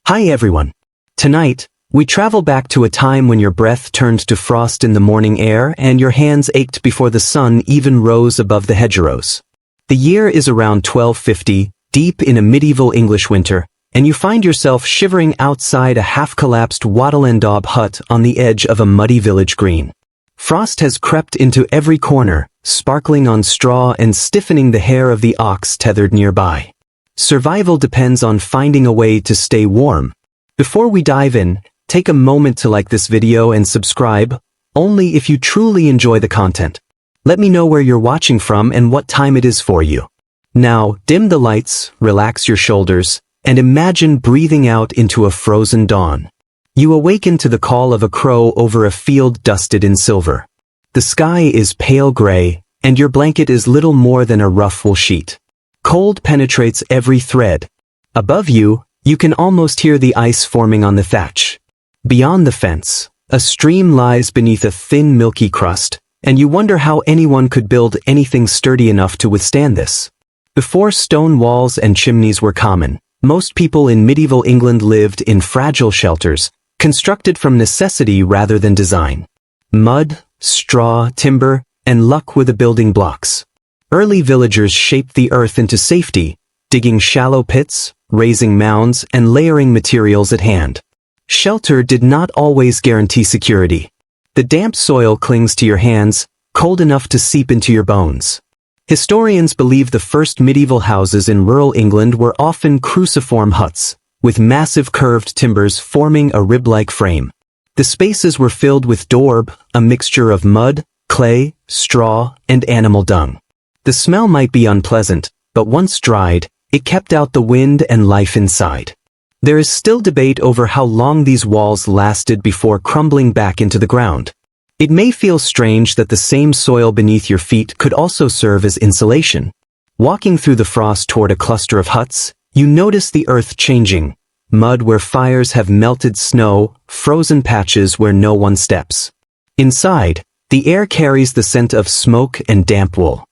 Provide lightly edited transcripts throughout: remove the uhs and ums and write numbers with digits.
Hi everyone. Tonight, we travel back to a time when your breath turned to frost in the morning air and your hands ached before the sun even rose above the hedgerows. The year is around 1250, deep in a medieval English winter, and you find yourself shivering outside a half-collapsed wattle and daub hut on the edge of a muddy village green. Frost has crept into every corner, sparkling on straw and stiffening the hair of the ox tethered nearby. Survival depends on finding a way to stay warm. Before we dive in, take a moment to like this video and subscribe, only if you truly enjoy the content. Let me know where you're watching from and what time it is for you. Now, dim the lights, relax your shoulders, and imagine breathing out into a frozen dawn. You awaken to the call of a crow over a field dusted in silver. The sky is pale gray, and your blanket is little more than a rough wool sheet. Cold penetrates every thread. Above you, you can almost hear the ice forming on the thatch. Beyond the fence, a stream lies beneath a thin milky crust, and you wonder how anyone could build anything sturdy enough to withstand this. Before stone walls and chimneys were common, most people in medieval England lived in fragile shelters, constructed from necessity rather than design. Mud, straw, timber, and luck were the building blocks. Early villagers shaped the earth into safety, digging shallow pits, raising mounds, and layering materials at hand. Shelter did not always guarantee security. The damp soil clings to your hands, cold enough to seep into your bones. Historians believe the first medieval houses in rural England were often cruciform huts, with massive curved timbers forming a rib-like frame. The spaces were filled with daub, a mixture of mud, clay, straw, and animal dung. The smell might be unpleasant, but once dried, it kept out the wind and life inside. There is still debate over how long these walls lasted before crumbling back into the ground. It may feel strange that the same soil beneath your feet could also serve as insulation. Walking through the frost toward a cluster of huts, you notice the earth changing. Mud where fires have melted snow, frozen patches where no one steps. Inside, the air carries the scent of smoke and damp wool.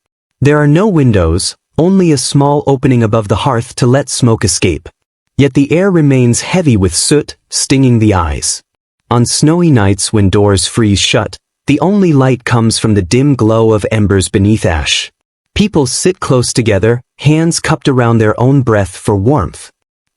There are no windows, only a small opening above the hearth to let smoke escape. Yet the air remains heavy with soot, stinging the eyes. On snowy nights when doors freeze shut, the only light comes from the dim glow of embers beneath ash. People sit close together, hands cupped around their own breath for warmth.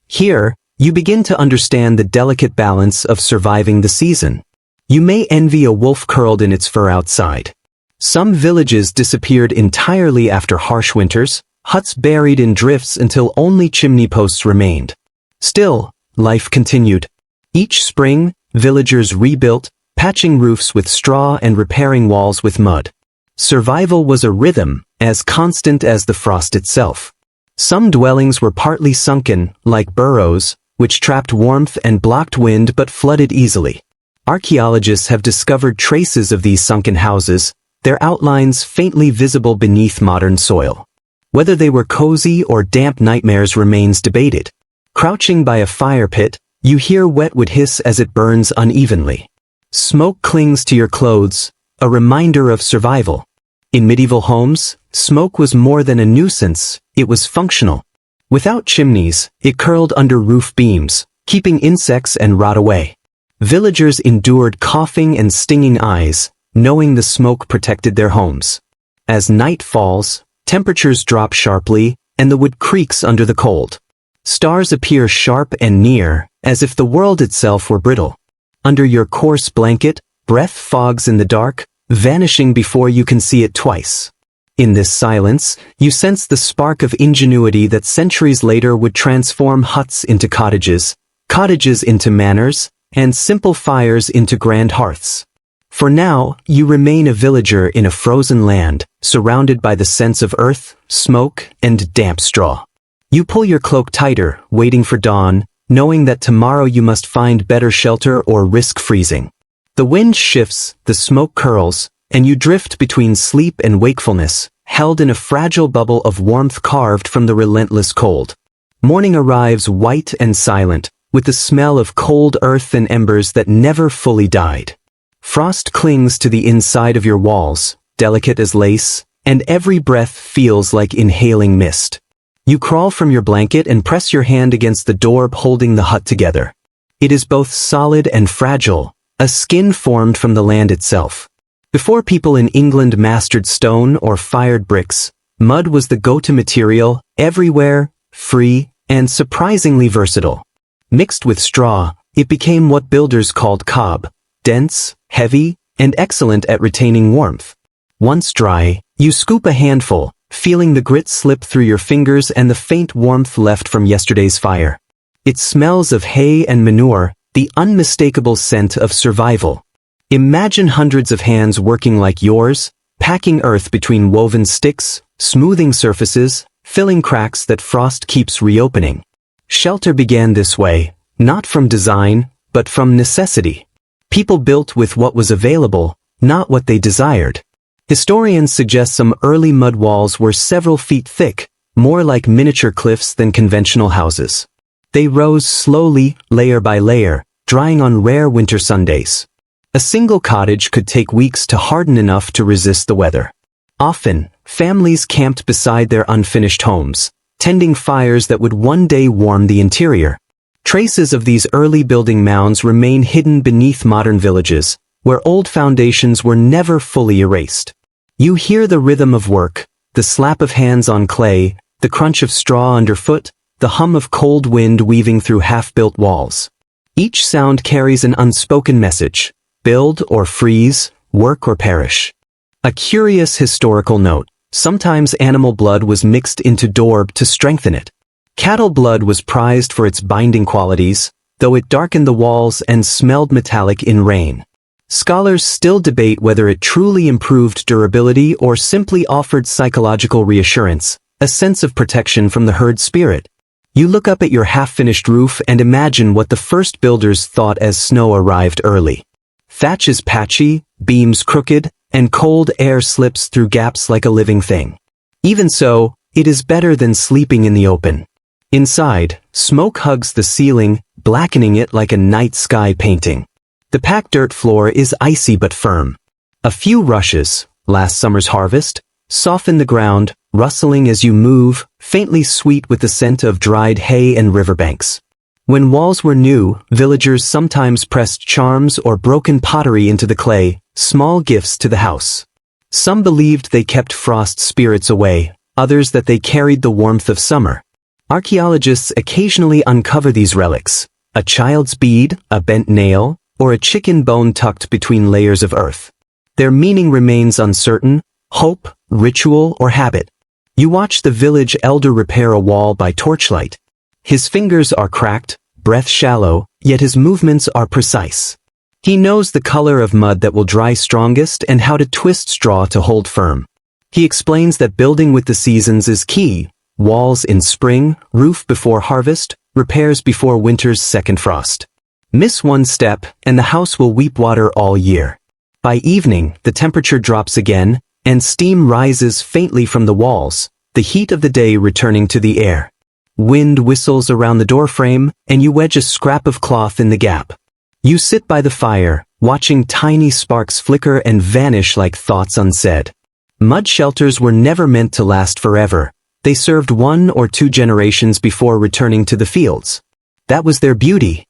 Here, you begin to understand the delicate balance of surviving the season. You may envy a wolf curled in its fur outside. Some villages disappeared entirely after harsh winters, huts buried in drifts until only chimney posts remained. Still, life continued. Each spring, villagers rebuilt, patching roofs with straw and repairing walls with mud. Survival was a rhythm, as constant as the frost itself. Some dwellings were partly sunken, like burrows, which trapped warmth and blocked wind but flooded easily. Archaeologists have discovered traces of these sunken houses, their outlines faintly visible beneath modern soil. Whether they were cozy or damp nightmares remains debated. Crouching by a fire pit, you hear wet wood hiss as it burns unevenly. Smoke clings to your clothes, a reminder of survival. In medieval homes, smoke was more than a nuisance, it was functional. Without chimneys, it curled under roof beams, keeping insects and rot away. Villagers endured coughing and stinging eyes, knowing the smoke protected their homes. As night falls, temperatures drop sharply, and the wood creaks under the cold. Stars appear sharp and near, as if the world itself were brittle. Under your coarse blanket, breath fogs in the dark, vanishing before you can see it twice. In this silence, you sense the spark of ingenuity that centuries later would transform huts into cottages, cottages into manors, and simple fires into grand hearths. For now, you remain a villager in a frozen land, surrounded by the scents of earth, smoke, and damp straw. You pull your cloak tighter, waiting for dawn, knowing that tomorrow you must find better shelter or risk freezing. The wind shifts, the smoke curls, and you drift between sleep and wakefulness, held in a fragile bubble of warmth carved from the relentless cold. Morning arrives white and silent, with the smell of cold earth and embers that never fully died. Frost clings to the inside of your walls, delicate as lace, and every breath feels like inhaling mist. You crawl from your blanket and press your hand against the door holding the hut together. It is both solid and fragile, a skin formed from the land itself. Before people in England mastered stone or fired bricks, mud was the go-to material, everywhere, free, and surprisingly versatile. Mixed with straw, it became what builders called cob, dense, heavy, and excellent at retaining warmth. Once dry, you scoop a handful, feeling the grit slip through your fingers and the faint warmth left from yesterday's fire. It smells of hay and manure, the unmistakable scent of survival. Imagine hundreds of hands working like yours, packing earth between woven sticks, smoothing surfaces, filling cracks that frost keeps reopening. Shelter began this way, not from design, but from necessity. People built with what was available, not what they desired. Historians suggest some early mud walls were several feet thick, more like miniature cliffs than conventional houses. They rose slowly, layer by layer, drying on rare winter Sundays. A single cottage could take weeks to harden enough to resist the weather. Often, families camped beside their unfinished homes, tending fires that would one day warm the interior. Traces of these early building mounds remain hidden beneath modern villages, where old foundations were never fully erased. You hear the rhythm of work, the slap of hands on clay, the crunch of straw underfoot, the hum of cold wind weaving through half-built walls. Each sound carries an unspoken message: build or freeze, work or perish. A curious historical note: sometimes animal blood was mixed into daub to strengthen it. Cattle blood was prized for its binding qualities, though it darkened the walls and smelled metallic in rain. Scholars still debate whether it truly improved durability or simply offered psychological reassurance, a sense of protection from the herd spirit. You look up at your half-finished roof and imagine what the first builders thought as snow arrived early. Thatch is patchy, beams crooked, and cold air slips through gaps like a living thing. Even so, it is better than sleeping in the open. Inside, smoke hugs the ceiling, blackening it like a night sky painting. The packed dirt floor is icy but firm. A few rushes, last summer's harvest, soften the ground, rustling as you move, faintly sweet with the scent of dried hay and riverbanks. When walls were new, villagers sometimes pressed charms or broken pottery into the clay, small gifts to the house. Some believed they kept frost spirits away, others that they carried the warmth of summer. Archaeologists occasionally uncover these relics: a child's bead, a bent nail, or a chicken bone tucked between layers of earth. Their meaning remains uncertain: hope, ritual, or habit. You watch the village elder repair a wall by torchlight. His fingers are cracked, breath shallow, yet his movements are precise. He knows the color of mud that will dry strongest and how to twist straw to hold firm. He explains that building with the seasons is key: walls in spring, roof before harvest, repairs before winter's second frost. Miss one step, and the house will weep water all year. By evening, the temperature drops again, and steam rises faintly from the walls, the heat of the day returning to the air. Wind whistles around the doorframe, and you wedge a scrap of cloth in the gap. You sit by the fire, watching tiny sparks flicker and vanish like thoughts unsaid. Mud shelters were never meant to last forever. They served 1 or 2 generations before returning to the fields. That was their beauty.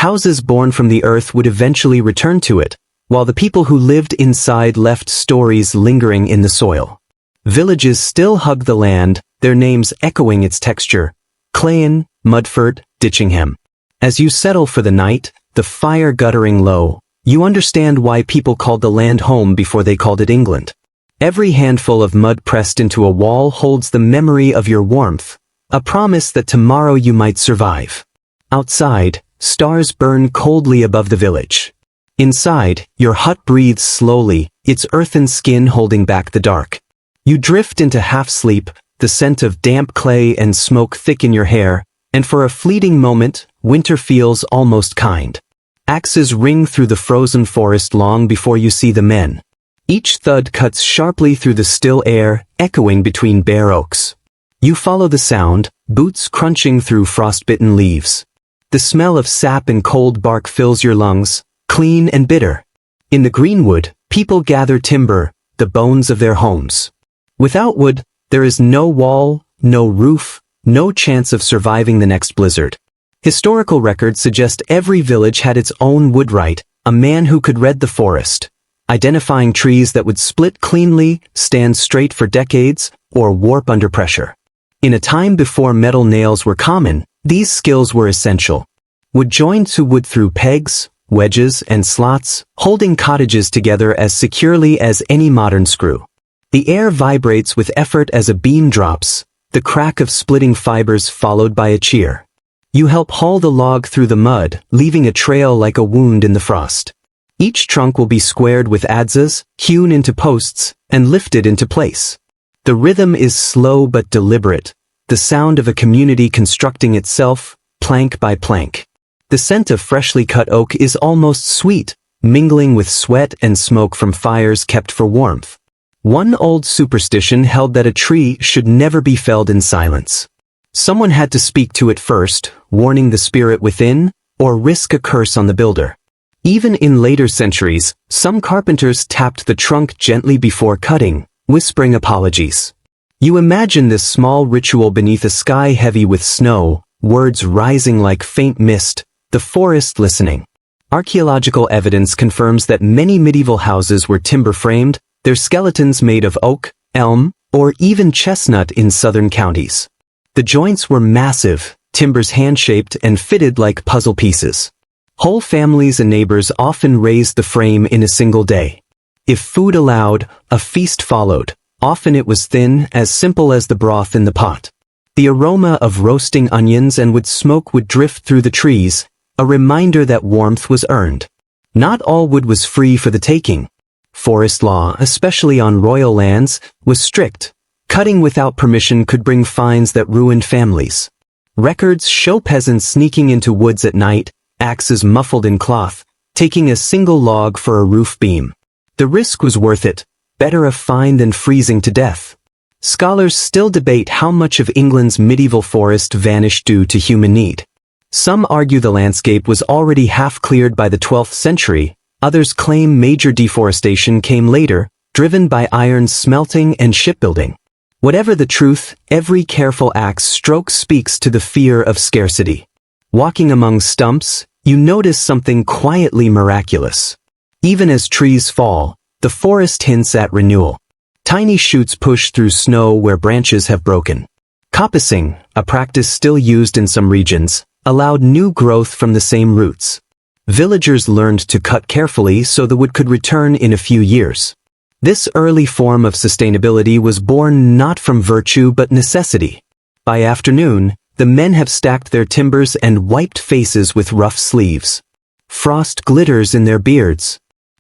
Houses born from the earth would eventually return to it, while the people who lived inside left stories lingering in the soil. Villages still hug the land, their names echoing its texture: Clayon, Mudford, Ditchingham. As you settle for the night, the fire guttering low, you understand why people called the land home before they called it England. Every handful of mud pressed into a wall holds the memory of your warmth, a promise that tomorrow you might survive. Outside, stars burn coldly above the village. Inside, your hut breathes slowly, its earthen skin holding back the dark. You drift into half-sleep, the scent of damp clay and smoke thick in your hair, and for a fleeting moment, winter feels almost kind. Axes ring through the frozen forest long before you see the men. Each thud cuts sharply through the still air, echoing between bare oaks. You follow the sound, boots crunching through frostbitten leaves. The smell of sap and cold bark fills your lungs, clean and bitter. In the greenwood, people gather timber, the bones of their homes. Without wood, there is no wall, no roof, no chance of surviving the next blizzard. Historical records suggest every village had its own woodwright, a man who could read the forest, identifying trees that would split cleanly, stand straight for decades, or warp under pressure. In a time before metal nails were common, these skills were essential. Wood joined to wood through pegs, wedges, and slots, holding cottages together as securely as any modern screw. The air vibrates with effort as a beam drops, the crack of splitting fibers followed by a cheer. You help haul the log through the mud, leaving a trail like a wound in the frost. Each trunk will be squared with adzes, hewn into posts, and lifted into place. The rhythm is slow but deliberate, the sound of a community constructing itself, plank by plank. The scent of freshly cut oak is almost sweet, mingling with sweat and smoke from fires kept for warmth. One old superstition held that a tree should never be felled in silence. Someone had to speak to it first, warning the spirit within, or risk a curse on the builder. Even in later centuries, some carpenters tapped the trunk gently before cutting, whispering apologies. You imagine this small ritual beneath a sky heavy with snow, words rising like faint mist, the forest listening. Archaeological evidence confirms that many medieval houses were timber-framed, their skeletons made of oak, elm, or even chestnut in southern counties. The joints were massive, timbers hand-shaped and fitted like puzzle pieces. Whole families and neighbors often raised the frame in a single day. If food allowed, a feast followed. Often it was thin, as simple as the broth in the pot. The aroma of roasting onions and wood smoke would drift through the trees, a reminder that warmth was earned. Not all wood was free for the taking. Forest law, especially on royal lands, was strict. Cutting without permission could bring fines that ruined families. Records show peasants sneaking into woods at night, axes muffled in cloth, taking a single log for a roof beam. The risk was worth it, better a fine than freezing to death. Scholars still debate how much of England's medieval forest vanished due to human need. Some argue the landscape was already half cleared by the 12th century, others claim major deforestation came later, driven by iron smelting and shipbuilding. Whatever the truth, every careful axe stroke speaks to the fear of scarcity. Walking among stumps, you notice something quietly miraculous. Even as trees fall, the forest hints at renewal. Tiny shoots push through snow where branches have broken. Coppicing, a practice still used in some regions, allowed new growth from the same roots. Villagers learned to cut carefully so the wood could return in a few years. This early form of sustainability was born not from virtue but necessity. By afternoon, the men have stacked their timbers and wiped faces with rough sleeves. Frost glitters in their beards.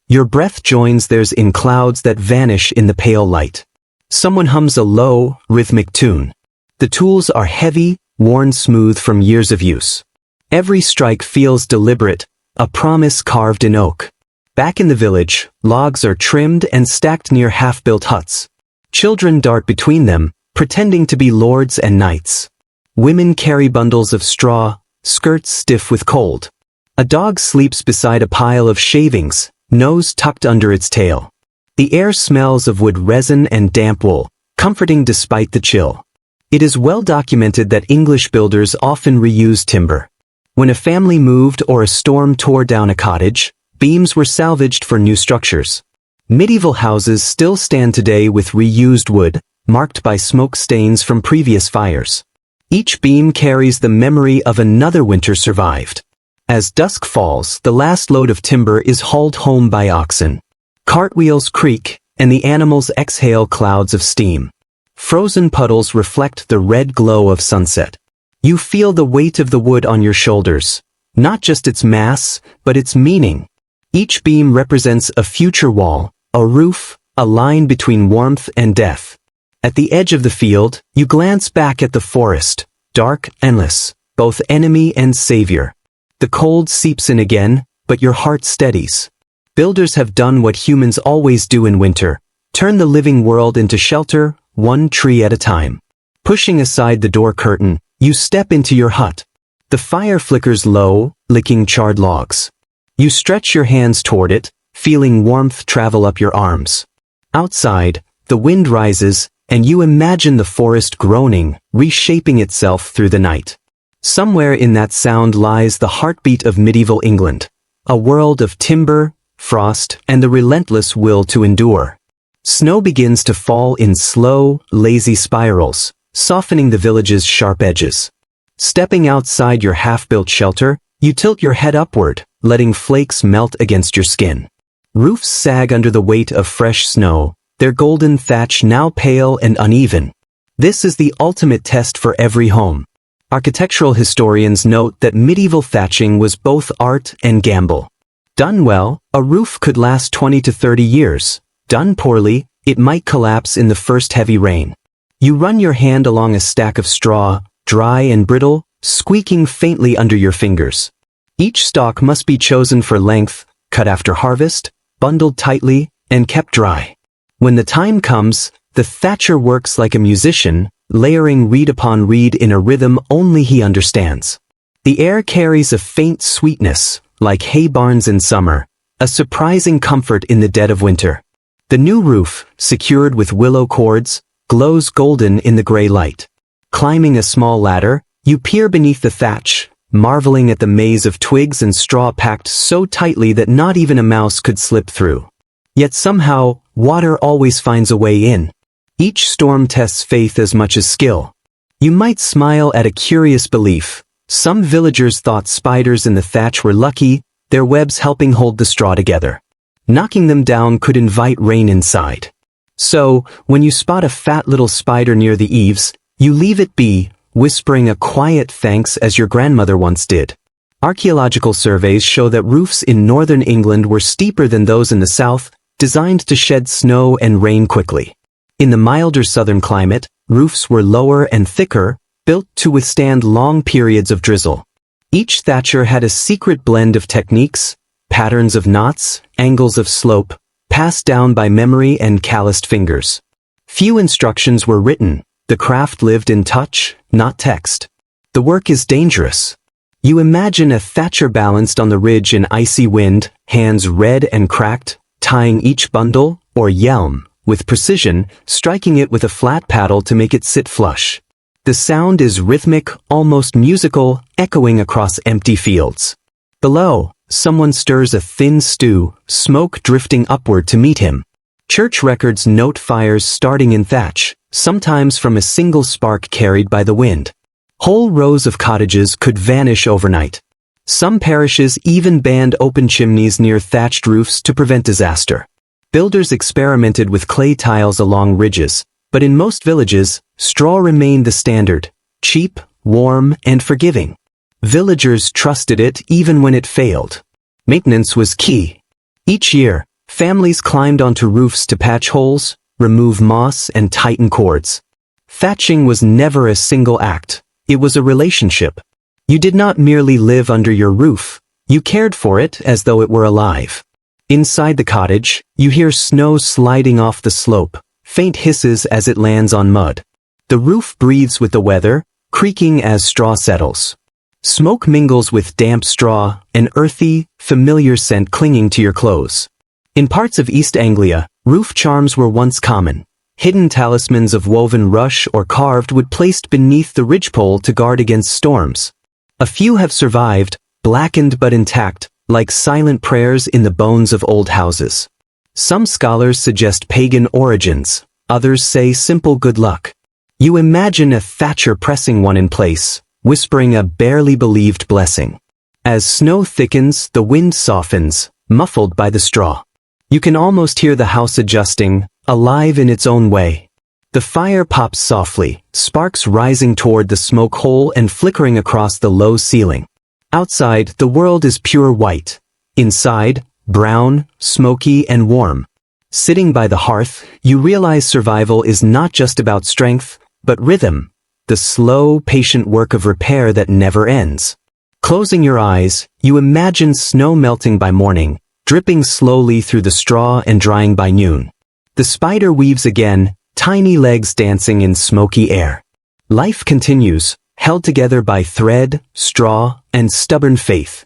Your breath joins theirs in clouds that vanish in the pale light. Someone hums a low, rhythmic tune. The tools are heavy, worn smooth from years of use. Every strike feels deliberate, a promise carved in oak. Back in the village, logs are trimmed and stacked near half-built huts. Children dart between them, pretending to be lords and knights. Women carry bundles of straw, skirts stiff with cold. A dog sleeps beside a pile of shavings, nose tucked under its tail. The air smells of wood resin and damp wool, comforting despite the chill. It is well documented that English builders often reused timber. When a family moved or a storm tore down a cottage, beams were salvaged for new structures. Medieval houses still stand today with reused wood, marked by smoke stains from previous fires. Each beam carries the memory of another winter survived. As dusk falls, the last load of timber is hauled home by oxen. Cartwheels creak, and the animals exhale clouds of steam. Frozen puddles reflect the red glow of sunset. You feel the weight of the wood on your shoulders, not just its mass, but its meaning. Each beam represents a future wall, a roof, a line between warmth and death. At the edge of the field, you glance back at the forest, dark, endless, both enemy and savior. The cold seeps in again, but your heart steadies. Builders have done what humans always do in winter, turn the living world into shelter, one tree at a time. Pushing aside the door curtain, you step into your hut. The fire flickers low, licking charred logs. You stretch your hands toward it, feeling warmth travel up your arms. Outside, the wind rises, and you imagine the forest groaning, reshaping itself through the night. Somewhere in that sound lies the heartbeat of medieval England, a world of timber, frost, and the relentless will to endure. Snow begins to fall in slow, lazy spirals, softening the village's sharp edges. Stepping outside your half-built shelter, you tilt your head upward, letting flakes melt against your skin. Roofs sag under the weight of fresh snow, their golden thatch now pale and uneven. This is the ultimate test for every home. Architectural historians note that medieval thatching was both art and gamble. Done well, a roof could last 20 to 30 years. Done poorly, it might collapse in the first heavy rain. You run your hand along a stack of straw, dry and brittle, squeaking faintly under your fingers. Each stalk must be chosen for length, cut after harvest, bundled tightly, and kept dry. When the time comes, the thatcher works like a musician, layering reed upon reed in a rhythm only he understands. The air carries a faint sweetness, like hay barns in summer, a surprising comfort in the dead of winter. The new roof, secured with willow cords, glows golden in the gray light. Climbing a small ladder, you peer beneath the thatch, marveling at the maze of twigs and straw packed so tightly that not even a mouse could slip through. Yet somehow, water always finds a way in. Each storm tests faith as much as skill. You might smile at a curious belief. Some villagers thought spiders in the thatch were lucky, their webs helping hold the straw together. Knocking them down could invite rain inside. So, when you spot a fat little spider near the eaves, you leave it be, whispering a quiet thanks as your grandmother once did. Archaeological surveys show that roofs in northern England were steeper than those in the south, designed to shed snow and rain quickly. In the milder southern climate, roofs were lower and thicker, built to withstand long periods of drizzle. Each thatcher had a secret blend of techniques, patterns of knots, angles of slope, passed down by memory and calloused fingers. Few instructions were written, the craft lived in touch, not text. The work is dangerous. You imagine a thatcher balanced on the ridge in icy wind, hands red and cracked, tying each bundle, or yelm, with precision, striking it with a flat paddle to make it sit flush. The sound is rhythmic, almost musical, echoing across empty fields. Below, someone stirs a thin stew, smoke drifting upward to meet him. Church records note fires starting in thatch, sometimes from a single spark carried by the wind. Whole rows of cottages could vanish overnight. Some parishes even banned open chimneys near thatched roofs to prevent disaster. Builders experimented with clay tiles along ridges, but in most villages, straw remained the standard, cheap, warm, and forgiving. Villagers trusted it even when it failed. Maintenance was key. Each year, families climbed onto roofs to patch holes, remove moss, and tighten cords. Thatching was never a single act. It was a relationship. You did not merely live under your roof, you cared for it as though it were alive. Inside the cottage, you hear snow sliding off the slope, faint hisses as it lands on mud. The roof breathes with the weather, creaking as straw settles. Smoke mingles with damp straw, an earthy, familiar scent clinging to your clothes. In parts of East Anglia, roof charms were once common. Hidden talismans of woven rush or carved wood placed beneath the ridgepole to guard against storms. A few have survived, blackened but intact, like silent prayers in the bones of old houses. Some scholars suggest pagan origins, others say simple good luck. You imagine a thatcher pressing one in place, whispering a barely believed blessing. As snow thickens, the wind softens, muffled by the straw. You can almost hear the house adjusting, alive in its own way. The fire pops softly, sparks rising toward the smoke hole and flickering across the low ceiling. Outside, the world is pure white. Inside, brown, smoky, and warm. Sitting by the hearth, you realize survival is not just about strength, but rhythm, the slow, patient work of repair that never ends. Closing your eyes, you imagine snow melting by morning, dripping slowly through the straw and drying by noon. The spider weaves again, tiny legs dancing in smoky air. Life continues, held together by thread, straw, and stubborn faith.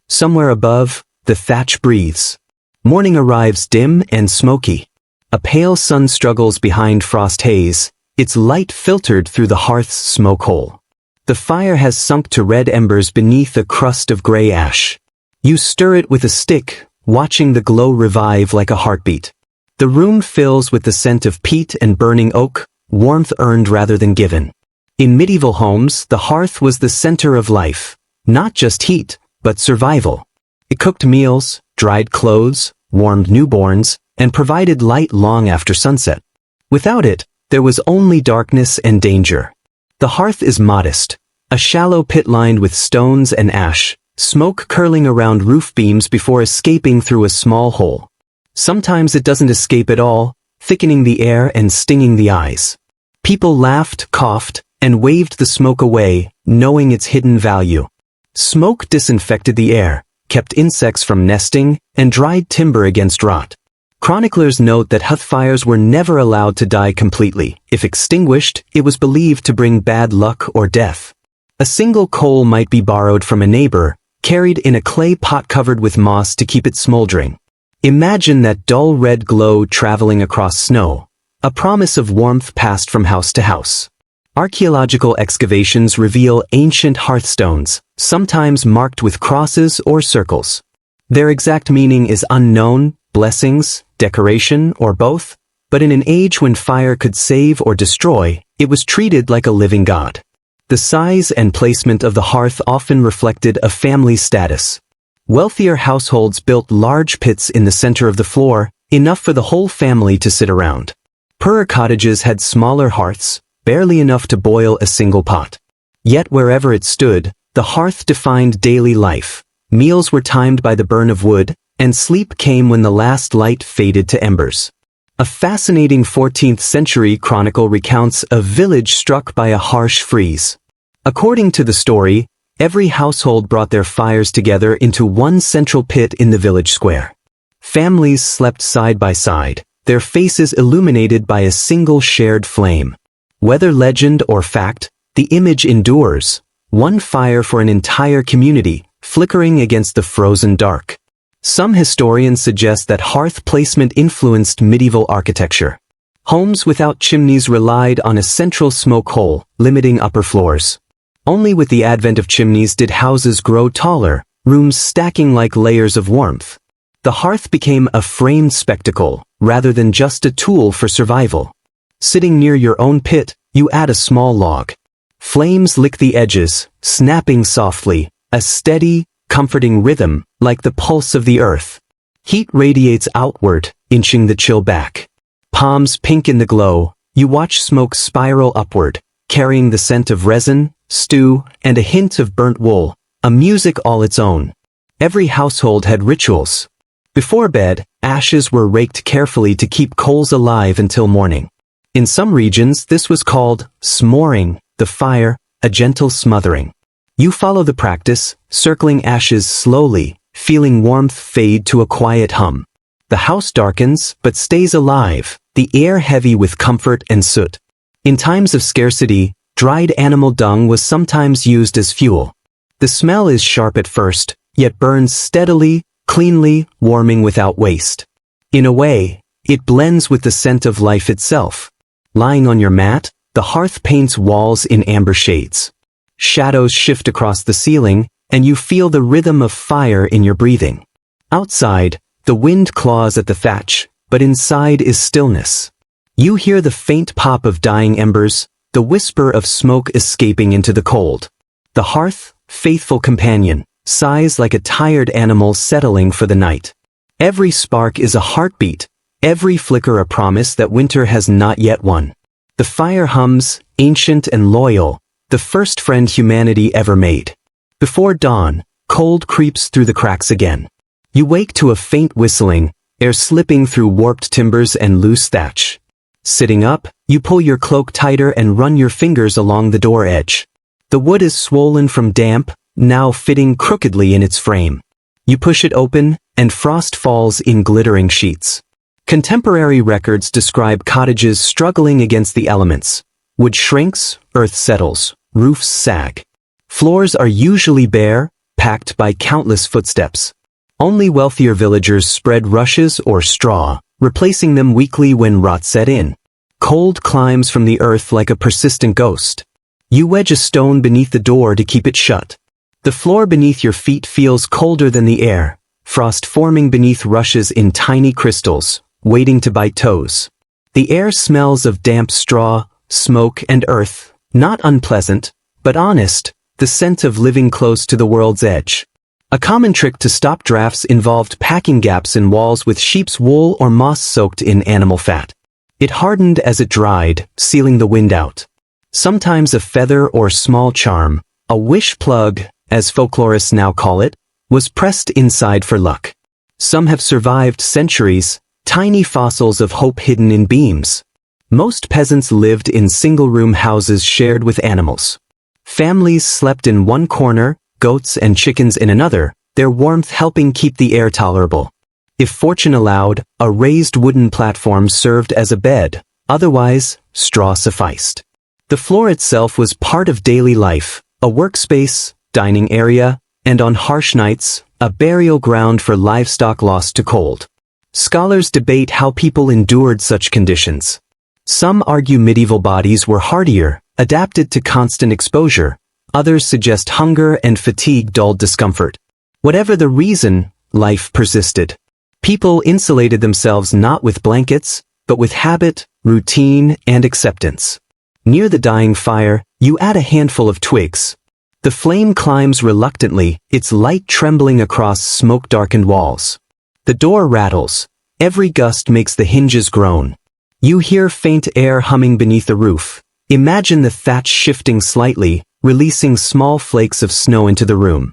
Somewhere above, the thatch breathes. Morning arrives dim and smoky. A pale sun struggles behind frost haze, its light filtered through the hearth's smoke hole. The fire has sunk to red embers beneath a crust of gray ash. You stir it with a stick, watching the glow revive like a heartbeat. The room fills with the scent of peat and burning oak, warmth earned rather than given. In medieval homes, the hearth was the center of life, not just heat, but survival. It cooked meals, dried clothes, warmed newborns, and provided light long after sunset. Without it, there was only darkness and danger. The hearth is modest, a shallow pit lined with stones and ash, smoke curling around roof beams before escaping through a small hole. Sometimes it doesn't escape at all, thickening the air and stinging the eyes. People laughed, coughed, and waved the smoke away, knowing its hidden value. Smoke disinfected the air, kept insects from nesting, and dried timber against rot. Chroniclers note that hearth fires were never allowed to die completely. If extinguished, it was believed to bring bad luck or death. A single coal might be borrowed from a neighbor, carried in a clay pot covered with moss to keep it smoldering. Imagine that dull red glow traveling across snow, a promise of warmth passed from house to house. Archaeological excavations reveal ancient hearthstones, sometimes marked with crosses or circles. Their exact meaning is unknown, blessings, decoration, or both, but in an age when fire could save or destroy, it was treated like a living god. The size and placement of the hearth often reflected a family's status. Wealthier households built large pits in the center of the floor, enough for the whole family to sit around. Poorer cottages had smaller hearths, barely enough to boil a single pot. Yet wherever it stood, the hearth defined daily life. Meals were timed by the burn of wood, and sleep came when the last light faded to embers. A fascinating 14th century chronicle recounts a village struck by a harsh freeze. According to the story, every household brought their fires together into one central pit in the village square. Families slept side by side, their faces illuminated by a single shared flame. Whether legend or fact, the image endures, one fire for an entire community, flickering against the frozen dark. Some historians suggest that hearth placement influenced medieval architecture. Homes without chimneys relied on a central smoke hole, limiting upper floors. Only with the advent of chimneys did houses grow taller, rooms stacking like layers of warmth. The hearth became a framed spectacle, rather than just a tool for survival. Sitting near your own pit, you add a small log. Flames lick the edges, snapping softly, a steady, comforting rhythm, like the pulse of the earth. Heat radiates outward, inching the chill back. Palms pink in the glow, you watch smoke spiral upward, carrying the scent of resin, stew, and a hint of burnt wool, a music all its own. Every household had rituals. Before bed, ashes were raked carefully to keep coals alive until morning. In some regions, this was called smoring, the fire, a gentle smothering. You follow the practice, circling ashes slowly, feeling warmth fade to a quiet hum. The house darkens, but stays alive, the air heavy with comfort and soot. In times of scarcity, dried animal dung was sometimes used as fuel. The smell is sharp at first, yet burns steadily, cleanly, warming without waste. In a way, it blends with the scent of life itself. Lying on your mat, the hearth paints walls in amber shades. Shadows shift across the ceiling, and you feel the rhythm of fire in your breathing. Outside, the wind claws at the thatch, but inside is stillness. You hear the faint pop of dying embers, the whisper of smoke escaping into the cold. The hearth, faithful companion, sighs like a tired animal settling for the night. Every spark is a heartbeat, every flicker a promise that winter has not yet won. The fire hums, ancient and loyal, the first friend humanity ever made. Before dawn, cold creeps through the cracks again. You wake to a faint whistling, air slipping through warped timbers and loose thatch. Sitting up, you pull your cloak tighter and run your fingers along the door edge. The wood is swollen from damp, now fitting crookedly in its frame. You push it open, and frost falls in glittering sheets. Contemporary records describe cottages struggling against the elements. Wood shrinks, earth settles, roofs sag. Floors are usually bare, packed by countless footsteps. Only wealthier villagers spread rushes or straw, replacing them weekly when rot set in. Cold climbs from the earth like a persistent ghost. You wedge a stone beneath the door to keep it shut. The floor beneath your feet feels colder than the air, frost forming beneath rushes in tiny crystals, waiting to bite toes. The air smells of damp straw, smoke, and earth, not unpleasant, but honest, the scent of living close to the world's edge. A common trick to stop drafts involved packing gaps in walls with sheep's wool or moss soaked in animal fat. It hardened as it dried, sealing the wind out. Sometimes a feather or small charm, a wish plug, as folklorists now call it, was pressed inside for luck. Some have survived centuries, tiny fossils of hope hidden in beams. Most peasants lived in single-room houses shared with animals. Families slept in one corner, goats and chickens in another, their warmth helping keep the air tolerable. If fortune allowed, a raised wooden platform served as a bed, otherwise, straw sufficed. The floor itself was part of daily life, a workspace, dining area, and on harsh nights, a burial ground for livestock lost to cold. Scholars debate how people endured such conditions. Some argue medieval bodies were hardier, adapted to constant exposure. Others suggest hunger and fatigue dulled discomfort. Whatever the reason, life persisted. People insulated themselves not with blankets, but with habit, routine, and acceptance. Near the dying fire, you add a handful of twigs. The flame climbs reluctantly, its light trembling across smoke-darkened walls. The door rattles. Every gust makes the hinges groan. You hear faint air humming beneath the roof. Imagine the thatch shifting slightly, releasing small flakes of snow into the room.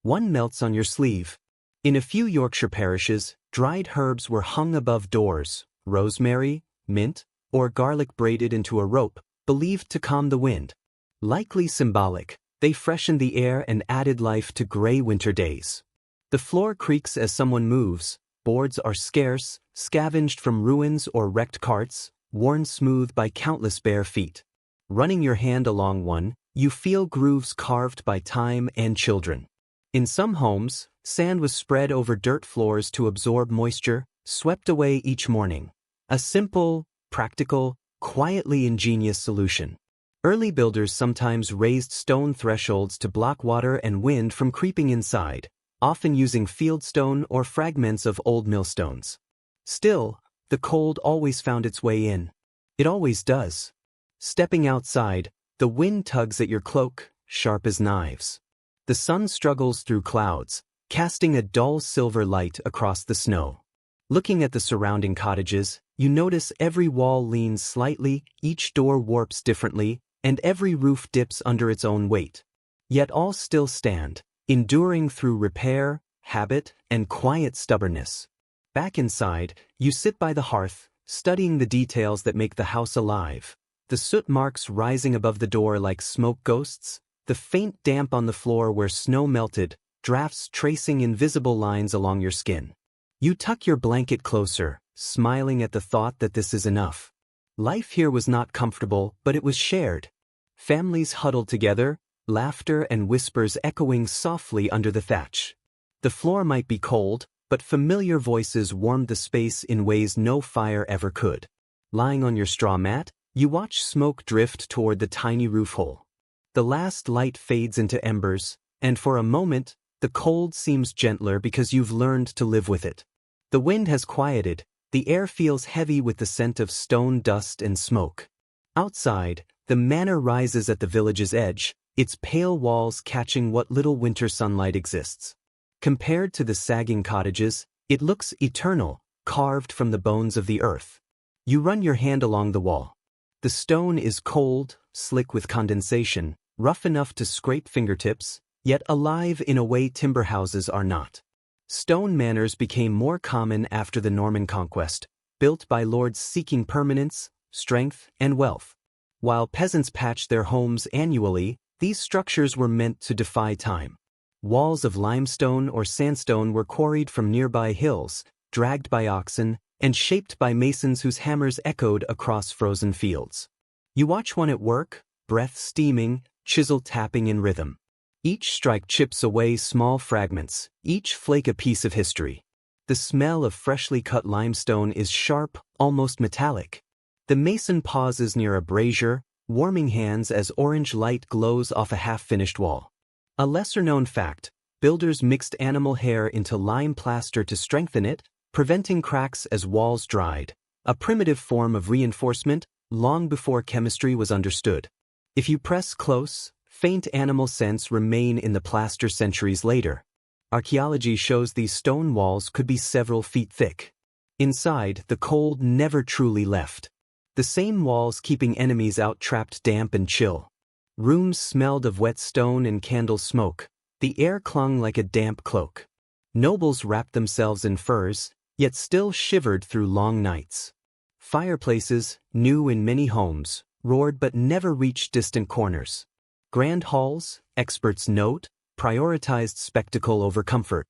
One melts on your sleeve. In a few Yorkshire parishes, dried herbs were hung above doors, rosemary, mint, or garlic braided into a rope, believed to calm the wind. Likely symbolic, they freshened the air and added life to gray winter days. The floor creaks as someone moves. Boards are scarce, scavenged from ruins or wrecked carts, worn smooth by countless bare feet. Running your hand along one, you feel grooves carved by time and children. In some homes, sand was spread over dirt floors to absorb moisture, swept away each morning. A simple, practical, quietly ingenious solution. Early builders sometimes raised stone thresholds to block water and wind from creeping inside, often using fieldstone or fragments of old millstones. Still, the cold always found its way in. It always does. Stepping outside, the wind tugs at your cloak, sharp as knives. The sun struggles through clouds, casting a dull silver light across the snow. Looking at the surrounding cottages, you notice every wall leans slightly, each door warps differently, and every roof dips under its own weight. Yet all still stand, enduring through repair, habit, and quiet stubbornness. Back inside, you sit by the hearth, studying the details that make the house alive. The soot marks rising above the door like smoke ghosts, the faint damp on the floor where snow melted, drafts tracing invisible lines along your skin. You tuck your blanket closer, smiling at the thought that this is enough. Life here was not comfortable, but it was shared. Families huddled together, laughter and whispers echoing softly under the thatch. The floor might be cold, but familiar voices warmed the space in ways no fire ever could. Lying on your straw mat, you watch smoke drift toward the tiny roof hole. The last light fades into embers, and for a moment, the cold seems gentler because you've learned to live with it. The wind has quieted, the air feels heavy with the scent of stone dust and smoke. Outside, the manor rises at the village's edge, its pale walls catching what little winter sunlight exists. Compared to the sagging cottages, it looks eternal, carved from the bones of the earth. You run your hand along the wall. The stone is cold, slick with condensation, rough enough to scrape fingertips, yet alive in a way timber houses are not. Stone manors became more common after the Norman conquest, built by lords seeking permanence, strength, and wealth. While peasants patched their homes annually, these structures were meant to defy time. Walls of limestone or sandstone were quarried from nearby hills, dragged by oxen, and shaped by masons whose hammers echoed across frozen fields. You watch one at work, breath steaming, chisel tapping in rhythm. Each strike chips away small fragments, each flake a piece of history. The smell of freshly cut limestone is sharp, almost metallic. The mason pauses near a brazier, warming hands as orange light glows off a half-finished wall. A lesser-known fact: builders mixed animal hair into lime plaster to strengthen it, preventing cracks as walls dried, a primitive form of reinforcement long before chemistry was understood. If you press close, faint animal scents remain in the plaster centuries later. Archaeology shows these stone walls could be several feet thick. Inside, the cold never truly left. The same walls keeping enemies out trapped damp and chill. Rooms smelled of wet stone and candle smoke. The air clung like a damp cloak. Nobles wrapped themselves in furs, yet still shivered through long nights. Fireplaces, new in many homes, roared but never reached distant corners. Grand halls, experts note, prioritized spectacle over comfort.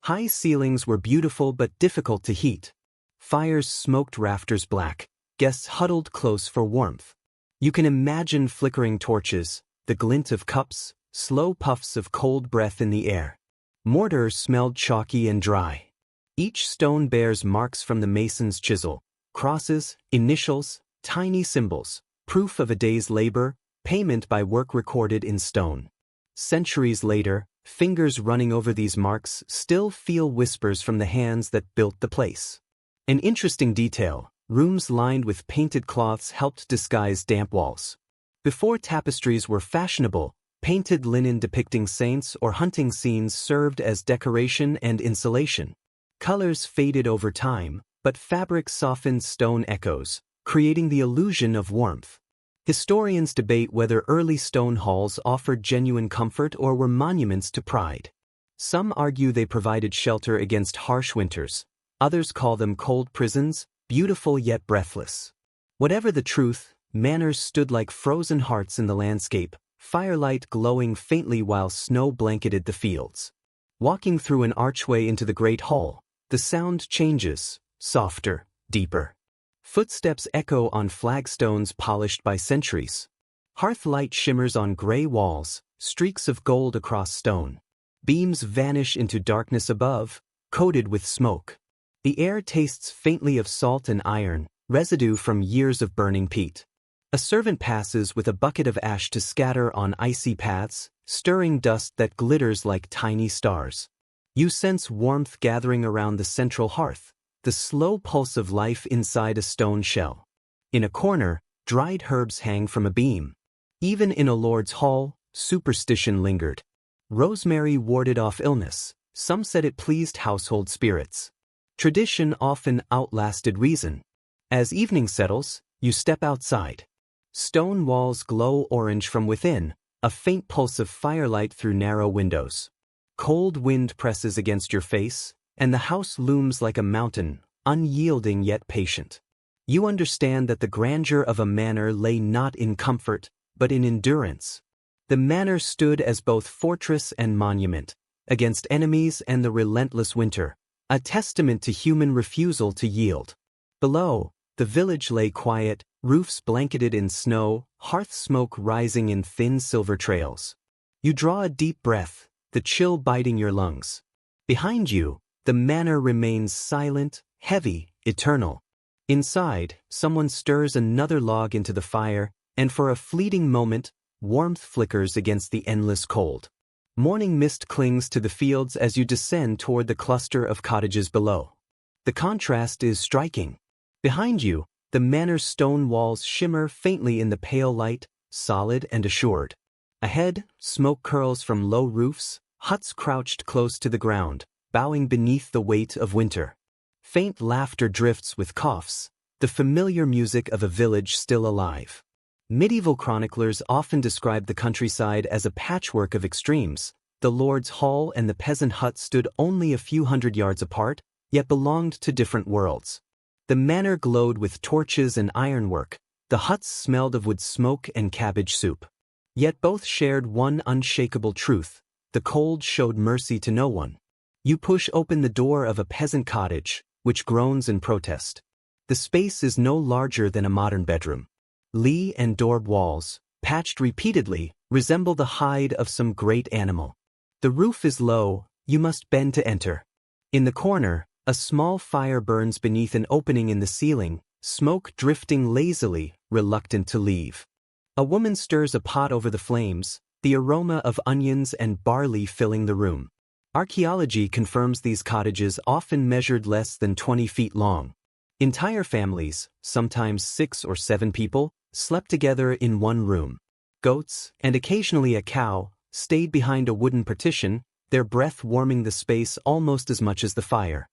High ceilings were beautiful but difficult to heat. Fires smoked rafters black. Guests huddled close for warmth. You can imagine flickering torches, the glint of cups, slow puffs of cold breath in the air. Mortar smelled chalky and dry. Each stone bears marks from the mason's chisel, crosses, initials, tiny symbols, proof of a day's labor, payment by work recorded in stone. Centuries later, fingers running over these marks still feel whispers from the hands that built the place. An interesting detail: rooms lined with painted cloths helped disguise damp walls. Before tapestries were fashionable, painted linen depicting saints or hunting scenes served as decoration and insulation. Colors faded over time, but fabric softened stone echoes, creating the illusion of warmth. Historians debate whether early stone halls offered genuine comfort or were monuments to pride. Some argue they provided shelter against harsh winters. Others call them cold prisons, beautiful yet breathless. Whatever the truth, manors stood like frozen hearts in the landscape, firelight glowing faintly while snow blanketed the fields. Walking through an archway into the great hall, the sound changes, softer, deeper. Footsteps echo on flagstones polished by centuries. Hearth light shimmers on gray walls, streaks of gold across stone. Beams vanish into darkness above, coated with smoke. The air tastes faintly of salt and iron, residue from years of burning peat. A servant passes with a bucket of ash to scatter on icy paths, stirring dust that glitters like tiny stars. You sense warmth gathering around the central hearth, the slow pulse of life inside a stone shell. In a corner, dried herbs hang from a beam. Even in a lord's hall, superstition lingered. Rosemary warded off illness. Some said it pleased household spirits. Tradition often outlasted reason. As evening settles, you step outside. Stone walls glow orange from within, a faint pulse of firelight through narrow windows. Cold wind presses against your face, and the house looms like a mountain, unyielding yet patient. You understand that the grandeur of a manor lay not in comfort, but in endurance. The manor stood as both fortress and monument, against enemies and the relentless winter, a testament to human refusal to yield. Below, the village lay quiet, roofs blanketed in snow, hearth smoke rising in thin silver trails. You draw a deep breath, the chill biting your lungs. Behind you, the manor remains silent, heavy, eternal. Inside, someone stirs another log into the fire, and for a fleeting moment, warmth flickers against the endless cold. Morning mist clings to the fields as you descend toward the cluster of cottages below. The contrast is striking. Behind you, the manor's stone walls shimmer faintly in the pale light, solid and assured. Ahead, smoke curls from low roofs, huts crouched close to the ground, bowing beneath the weight of winter. Faint laughter drifts with coughs, the familiar music of a village still alive. Medieval chroniclers often describe the countryside as a patchwork of extremes. The lord's hall and the peasant hut stood only a few hundred yards apart, yet belonged to different worlds. The manor glowed with torches and ironwork. The huts smelled of wood smoke and cabbage soup. Yet both shared one unshakable truth: the cold showed mercy to no one. You push open the door of a peasant cottage, which groans in protest. The space is no larger than a modern bedroom. Lee and daub walls, patched repeatedly, resemble the hide of some great animal. The roof is low, you must bend to enter. In the corner, A small fire burns beneath an opening in the ceiling, smoke drifting lazily, reluctant to leave. A woman stirs a pot over the flames, the aroma of onions and barley filling the room. Archaeology confirms these cottages often measured less than 20 feet long. Entire families, sometimes 6 or 7 people, slept together in one room. Goats, and occasionally a cow, stayed behind a wooden partition, their breath warming the space almost as much as the fire.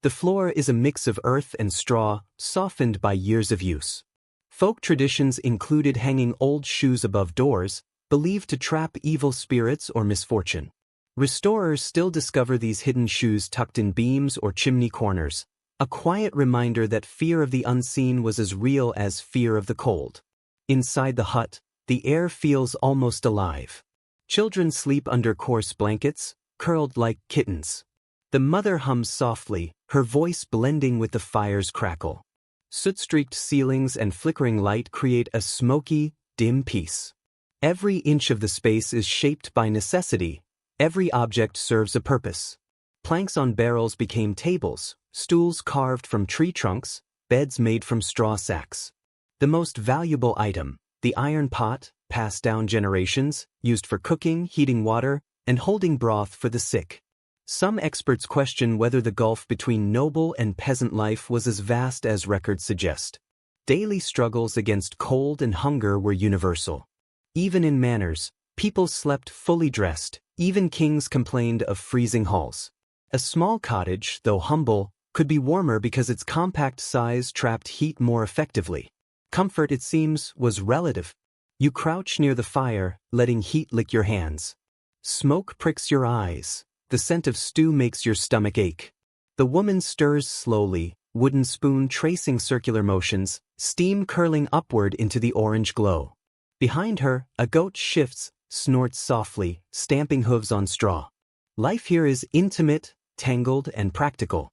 The floor is a mix of earth and straw, softened by years of use. Folk traditions included hanging old shoes above doors, believed to trap evil spirits or misfortune. Restorers still discover these hidden shoes tucked in beams or chimney corners, a quiet reminder that fear of the unseen was as real as fear of the cold. Inside the hut, the air feels almost alive. Children sleep under coarse blankets, curled like kittens. The mother hums softly, her voice blending with the fire's crackle. Soot-streaked ceilings and flickering light create a smoky, dim peace. Every inch of the space is shaped by necessity. Every object serves a purpose. Planks on barrels became tables, stools carved from tree trunks, beds made from straw sacks. The most valuable item, the iron pot, passed down generations, used for cooking, heating water, and holding broth for the sick. Some experts question whether the gulf between noble and peasant life was as vast as records suggest. Daily struggles against cold and hunger were universal. Even in manors, people slept fully dressed, even kings complained of freezing halls. A small cottage, though humble, could be warmer because its compact size trapped heat more effectively. Comfort, it seems, was relative. You crouch near the fire, letting heat lick your hands. Smoke pricks your eyes. The scent of stew makes your stomach ache. The woman stirs slowly, wooden spoon tracing circular motions, steam curling upward into the orange glow. Behind her, a goat shifts, snorts softly, stamping hooves on straw. Life here is intimate, tangled, and practical.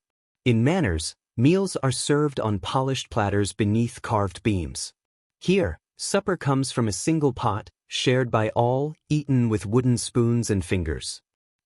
In manors, meals are served on polished platters beneath carved beams. Here, supper comes from a single pot, shared by all, eaten with wooden spoons and fingers.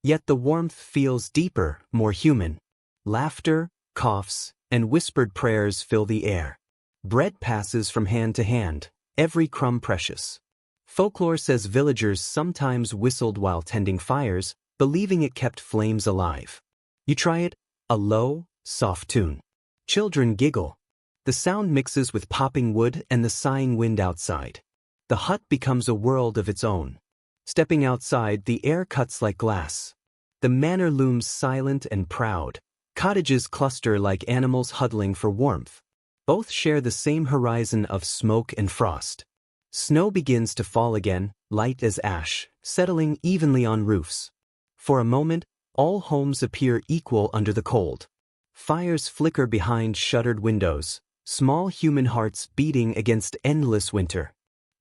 Yet the warmth feels deeper, more human. Laughter, coughs, and whispered prayers fill the air. Bread passes from hand to hand, every crumb precious. Folklore says villagers sometimes whistled while tending fires, believing it kept flames alive. You try it, a low, soft tune. Children giggle. The sound mixes with popping wood and the sighing wind outside. The hut becomes a world of its own. Stepping outside, the air cuts like glass. The manor looms silent and proud. Cottages cluster like animals huddling for warmth. Both share the same horizon of smoke and frost. Snow begins to fall again, light as ash, settling evenly on roofs. For a moment, all homes appear equal under the cold. Fires flicker behind shuttered windows, small human hearts beating against endless winter.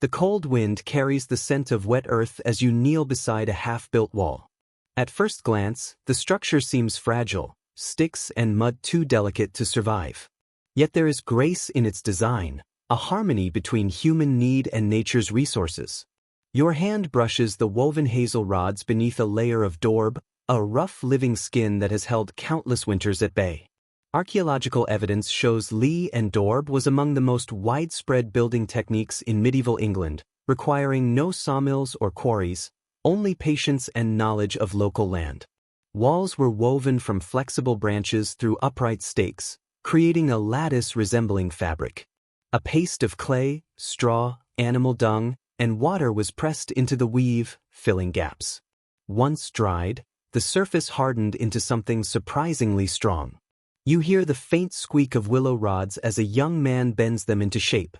The cold wind carries the scent of wet earth as you kneel beside a half-built wall. At first glance, the structure seems fragile, sticks and mud too delicate to survive. Yet there is grace in its design, a harmony between human need and nature's resources. Your hand brushes the woven hazel rods beneath a layer of daub, a rough living skin that has held countless winters at bay. Archaeological evidence shows Lee and daub was among the most widespread building techniques in medieval England, requiring no sawmills or quarries, only patience and knowledge of local land. Walls were woven from flexible branches through upright stakes, creating a lattice resembling fabric. A paste of clay, straw, animal dung, and water was pressed into the weave, filling gaps. Once dried, the surface hardened into something surprisingly strong. You hear the faint squeak of willow rods as a young man bends them into shape.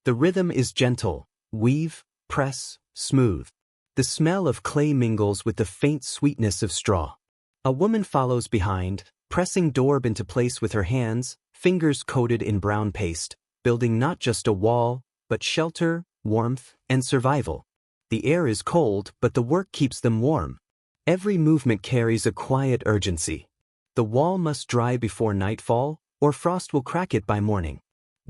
The rhythm is gentle, weave, press, smooth. The smell of clay mingles with the faint sweetness of straw. A woman follows behind, pressing daub into place with her hands, fingers coated in brown paste, building not just a wall, but shelter, warmth, and survival. The air is cold, but the work keeps them warm. Every movement carries a quiet urgency. The wall must dry before nightfall, or frost will crack it by morning.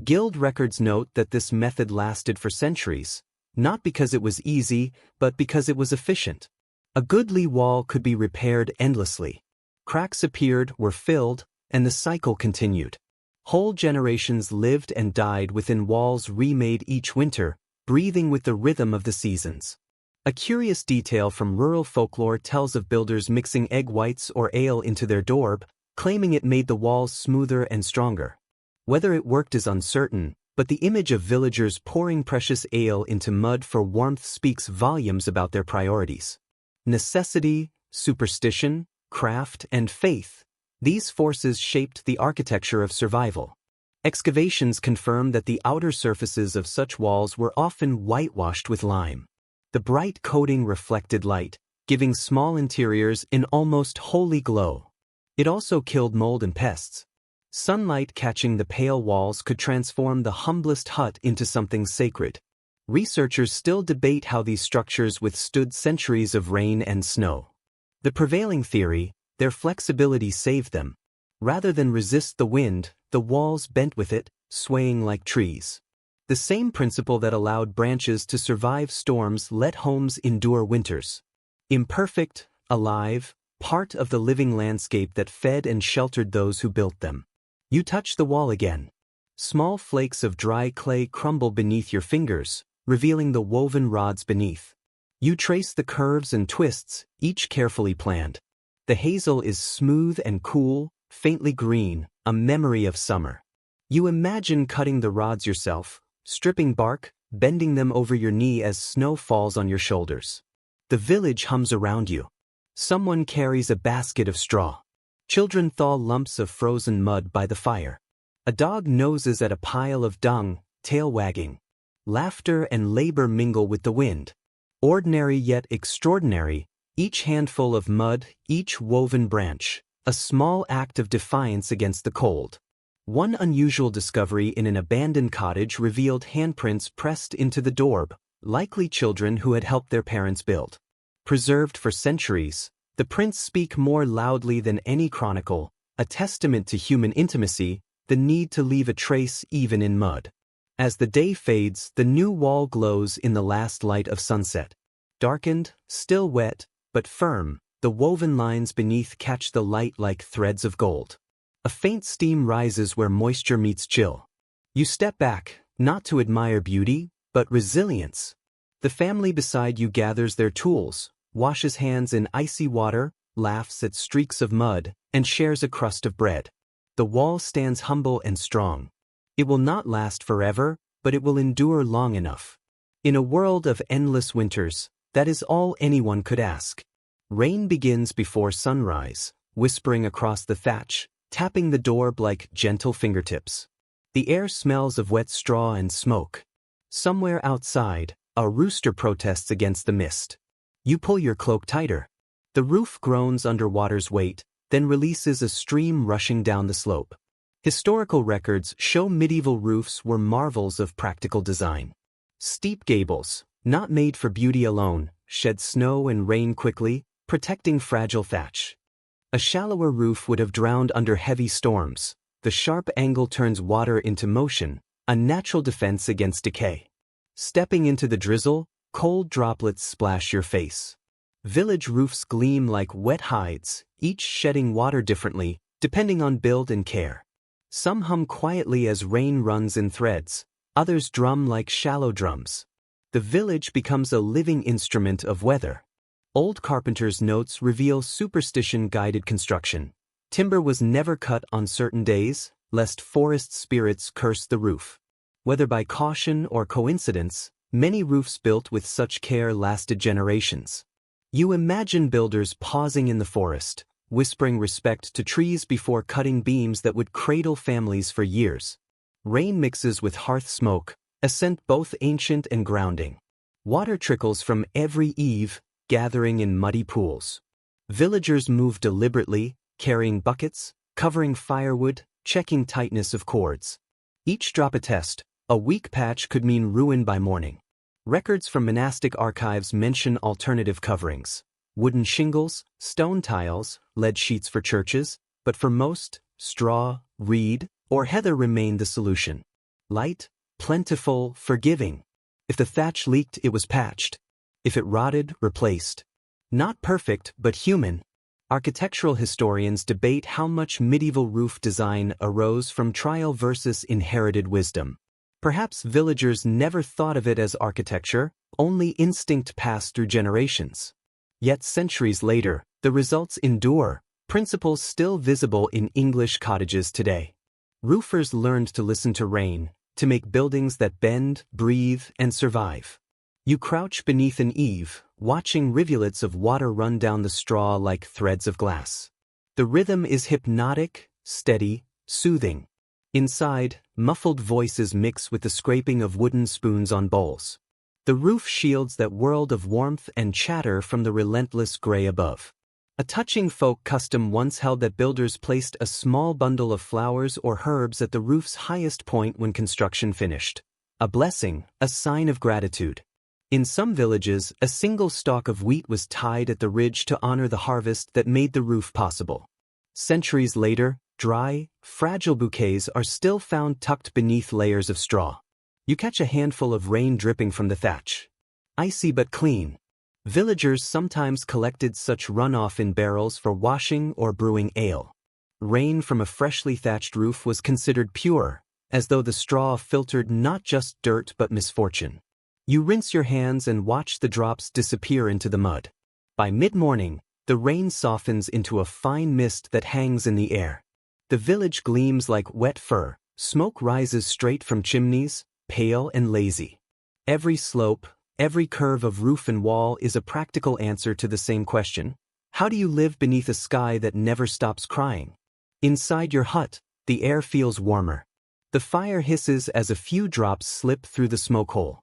Guild records note that this method lasted for centuries, not because it was easy, but because it was efficient. A goodly wall could be repaired endlessly. Cracks appeared, were filled, and the cycle continued. Whole generations lived and died within walls remade each winter, breathing with the rhythm of the seasons. A curious detail from rural folklore tells of builders mixing egg whites or ale into their daub, claiming it made the walls smoother and stronger. Whether it worked is uncertain, but the image of villagers pouring precious ale into mud for warmth speaks volumes about their priorities. Necessity, superstition, craft, and faith. These forces shaped the architecture of survival. Excavations confirm that the outer surfaces of such walls were often whitewashed with lime. The bright coating reflected light, giving small interiors an almost holy glow. It also killed mold and pests. Sunlight catching the pale walls could transform the humblest hut into something sacred. Researchers still debate how these structures withstood centuries of rain and snow. The prevailing theory, their flexibility saved them. Rather than resist the wind, the walls bent with it, swaying like trees. The same principle that allowed branches to survive storms let homes endure winters. Imperfect, alive, part of the living landscape that fed and sheltered those who built them. You touch the wall again. Small flakes of dry clay crumble beneath your fingers, revealing the woven rods beneath. You trace the curves and twists, each carefully planned. The hazel is smooth and cool, faintly green, a memory of summer. You imagine cutting the rods yourself, stripping bark, bending them over your knee as snow falls on your shoulders. The village hums around you. Someone carries a basket of straw. Children thaw lumps of frozen mud by the fire. A dog noses at a pile of dung, tail wagging. Laughter and labor mingle with the wind. Ordinary yet extraordinary, each handful of mud, each woven branch, a small act of defiance against the cold. One unusual discovery in an abandoned cottage revealed handprints pressed into the daub, likely children who had helped their parents build. Preserved for centuries, the prints speak more loudly than any chronicle, a testament to human intimacy, the need to leave a trace even in mud. As the day fades, the new wall glows in the last light of sunset. Darkened, still wet, but firm, the woven lines beneath catch the light like threads of gold. A faint steam rises where moisture meets chill. You step back, not to admire beauty, but resilience. The family beside you gathers their tools, washes hands in icy water, laughs at streaks of mud, and shares a crust of bread. The wall stands humble and strong. It will not last forever, but it will endure long enough. In a world of endless winters, that is all anyone could ask. Rain begins before sunrise, whispering across the thatch, tapping the daub like gentle fingertips. The air smells of wet straw and smoke. Somewhere outside, a rooster protests against the mist. You pull your cloak tighter. The roof groans under water's weight, then releases a stream rushing down the slope. Historical records show medieval roofs were marvels of practical design. Steep gables, not made for beauty alone, shed snow and rain quickly, protecting fragile thatch. A shallower roof would have drowned under heavy storms. The sharp angle turns water into motion, a natural defense against decay. Stepping into the drizzle, cold droplets splash your face. Village roofs gleam like wet hides, each shedding water differently, depending on build and care. Some hum quietly as rain runs in threads, others drum like shallow drums. The village becomes a living instrument of weather. Old carpenters' notes reveal superstition-guided construction. Timber was never cut on certain days, lest forest spirits curse the roof. Whether by caution or coincidence, many roofs built with such care lasted generations. You imagine builders pausing in the forest, whispering respect to trees before cutting beams that would cradle families for years. Rain mixes with hearth smoke, a scent both ancient and grounding. Water trickles from every eave, gathering in muddy pools. Villagers move deliberately, carrying buckets, covering firewood, checking tightness of cords. Each drop a test. A weak patch could mean ruin by morning. Records from monastic archives mention alternative coverings. Wooden shingles, stone tiles, lead sheets for churches, but for most, straw, reed, or heather remained the solution. Light, plentiful, forgiving. If the thatch leaked, it was patched. If it rotted, replaced. Not perfect, but human. Architectural historians debate how much medieval roof design arose from trial versus inherited wisdom. Perhaps villagers never thought of it as architecture, only instinct passed through generations. Yet centuries later, the results endure, principles still visible in English cottages today. Roofers learned to listen to rain, to make buildings that bend, breathe, and survive. You crouch beneath an eave, watching rivulets of water run down the straw like threads of glass. The rhythm is hypnotic, steady, soothing. Inside, muffled voices mix with the scraping of wooden spoons on bowls. The roof shields that world of warmth and chatter from the relentless gray above. A touching folk custom once held that builders placed a small bundle of flowers or herbs at the roof's highest point when construction finished. A blessing, a sign of gratitude. In some villages, a single stalk of wheat was tied at the ridge to honor the harvest that made the roof possible. Centuries later, dry, fragile bouquets are still found tucked beneath layers of straw. You catch a handful of rain dripping from the thatch. Icy but clean. Villagers sometimes collected such runoff in barrels for washing or brewing ale. Rain from a freshly thatched roof was considered pure, as though the straw filtered not just dirt but misfortune. You rinse your hands and watch the drops disappear into the mud. By mid-morning, the rain softens into a fine mist that hangs in the air. The village gleams like wet fur, smoke rises straight from chimneys, pale and lazy. Every slope, every curve of roof and wall is a practical answer to the same question. How do you live beneath a sky that never stops crying? Inside your hut, the air feels warmer. The fire hisses as a few drops slip through the smoke hole.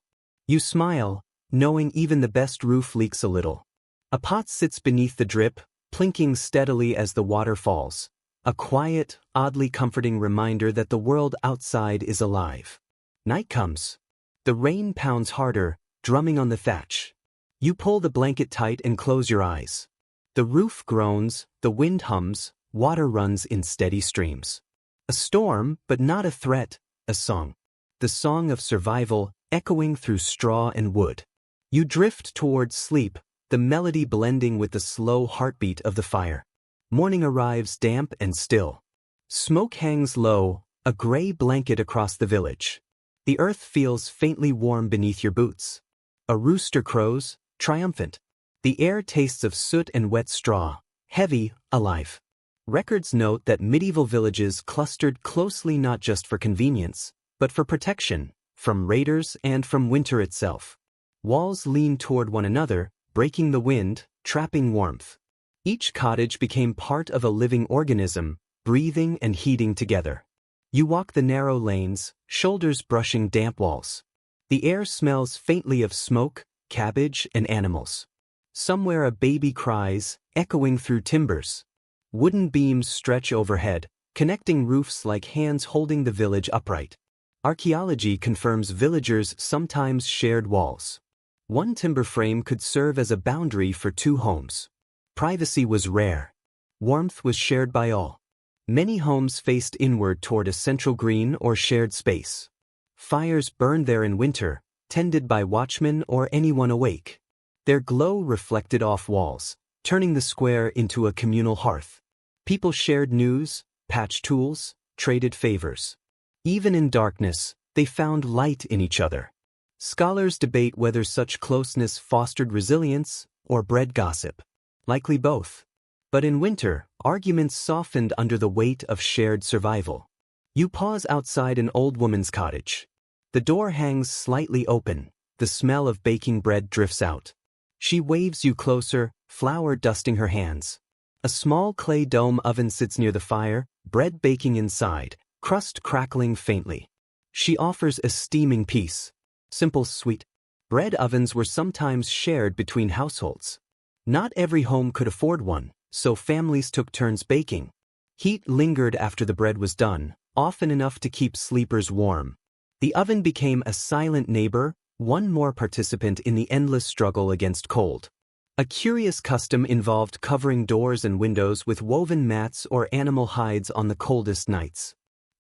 You smile, knowing even the best roof leaks a little. A pot sits beneath the drip, plinking steadily as the water falls. A quiet, oddly comforting reminder that the world outside is alive. Night comes. The rain pounds harder, drumming on the thatch. You pull the blanket tight and close your eyes. The roof groans, the wind hums, water runs in steady streams. A storm, but not a threat, a song. The song of survival, echoing through straw and wood. You drift towards sleep, the melody blending with the slow heartbeat of the fire. Morning arrives damp and still. Smoke hangs low, a gray blanket across the village. The earth feels faintly warm beneath your boots. A rooster crows, triumphant. The air tastes of soot and wet straw, heavy, alive. Records note that medieval villages clustered closely not just for convenience, but for protection, from raiders and from winter itself. Walls lean toward one another, breaking the wind, trapping warmth. Each cottage became part of a living organism, breathing and heating together. You walk the narrow lanes, shoulders brushing damp walls. The air smells faintly of smoke, cabbage, and animals. Somewhere a baby cries, echoing through timbers. Wooden beams stretch overhead, connecting roofs like hands holding the village upright. Archaeology confirms villagers sometimes shared walls. One timber frame could serve as a boundary for two homes. Privacy was rare. Warmth was shared by all. Many homes faced inward toward a central green or shared space. Fires burned there in winter, tended by watchmen or anyone awake. Their glow reflected off walls, turning the square into a communal hearth. People shared news, patched tools, traded favors. Even in darkness, they found light in each other. Scholars debate whether such closeness fostered resilience or bred gossip. Likely both. But in winter, arguments softened under the weight of shared survival. You pause outside an old woman's cottage. The door hangs slightly open, the smell of baking bread drifts out. She waves you closer, flour dusting her hands. A small clay dome oven sits near the fire, bread baking inside, crust crackling faintly. She offers a steaming piece. Simple, sweet. Bread ovens were sometimes shared between households. Not every home could afford one, so families took turns baking. Heat lingered after the bread was done, often enough to keep sleepers warm. The oven became a silent neighbor, one more participant in the endless struggle against cold. A curious custom involved covering doors and windows with woven mats or animal hides on the coldest nights.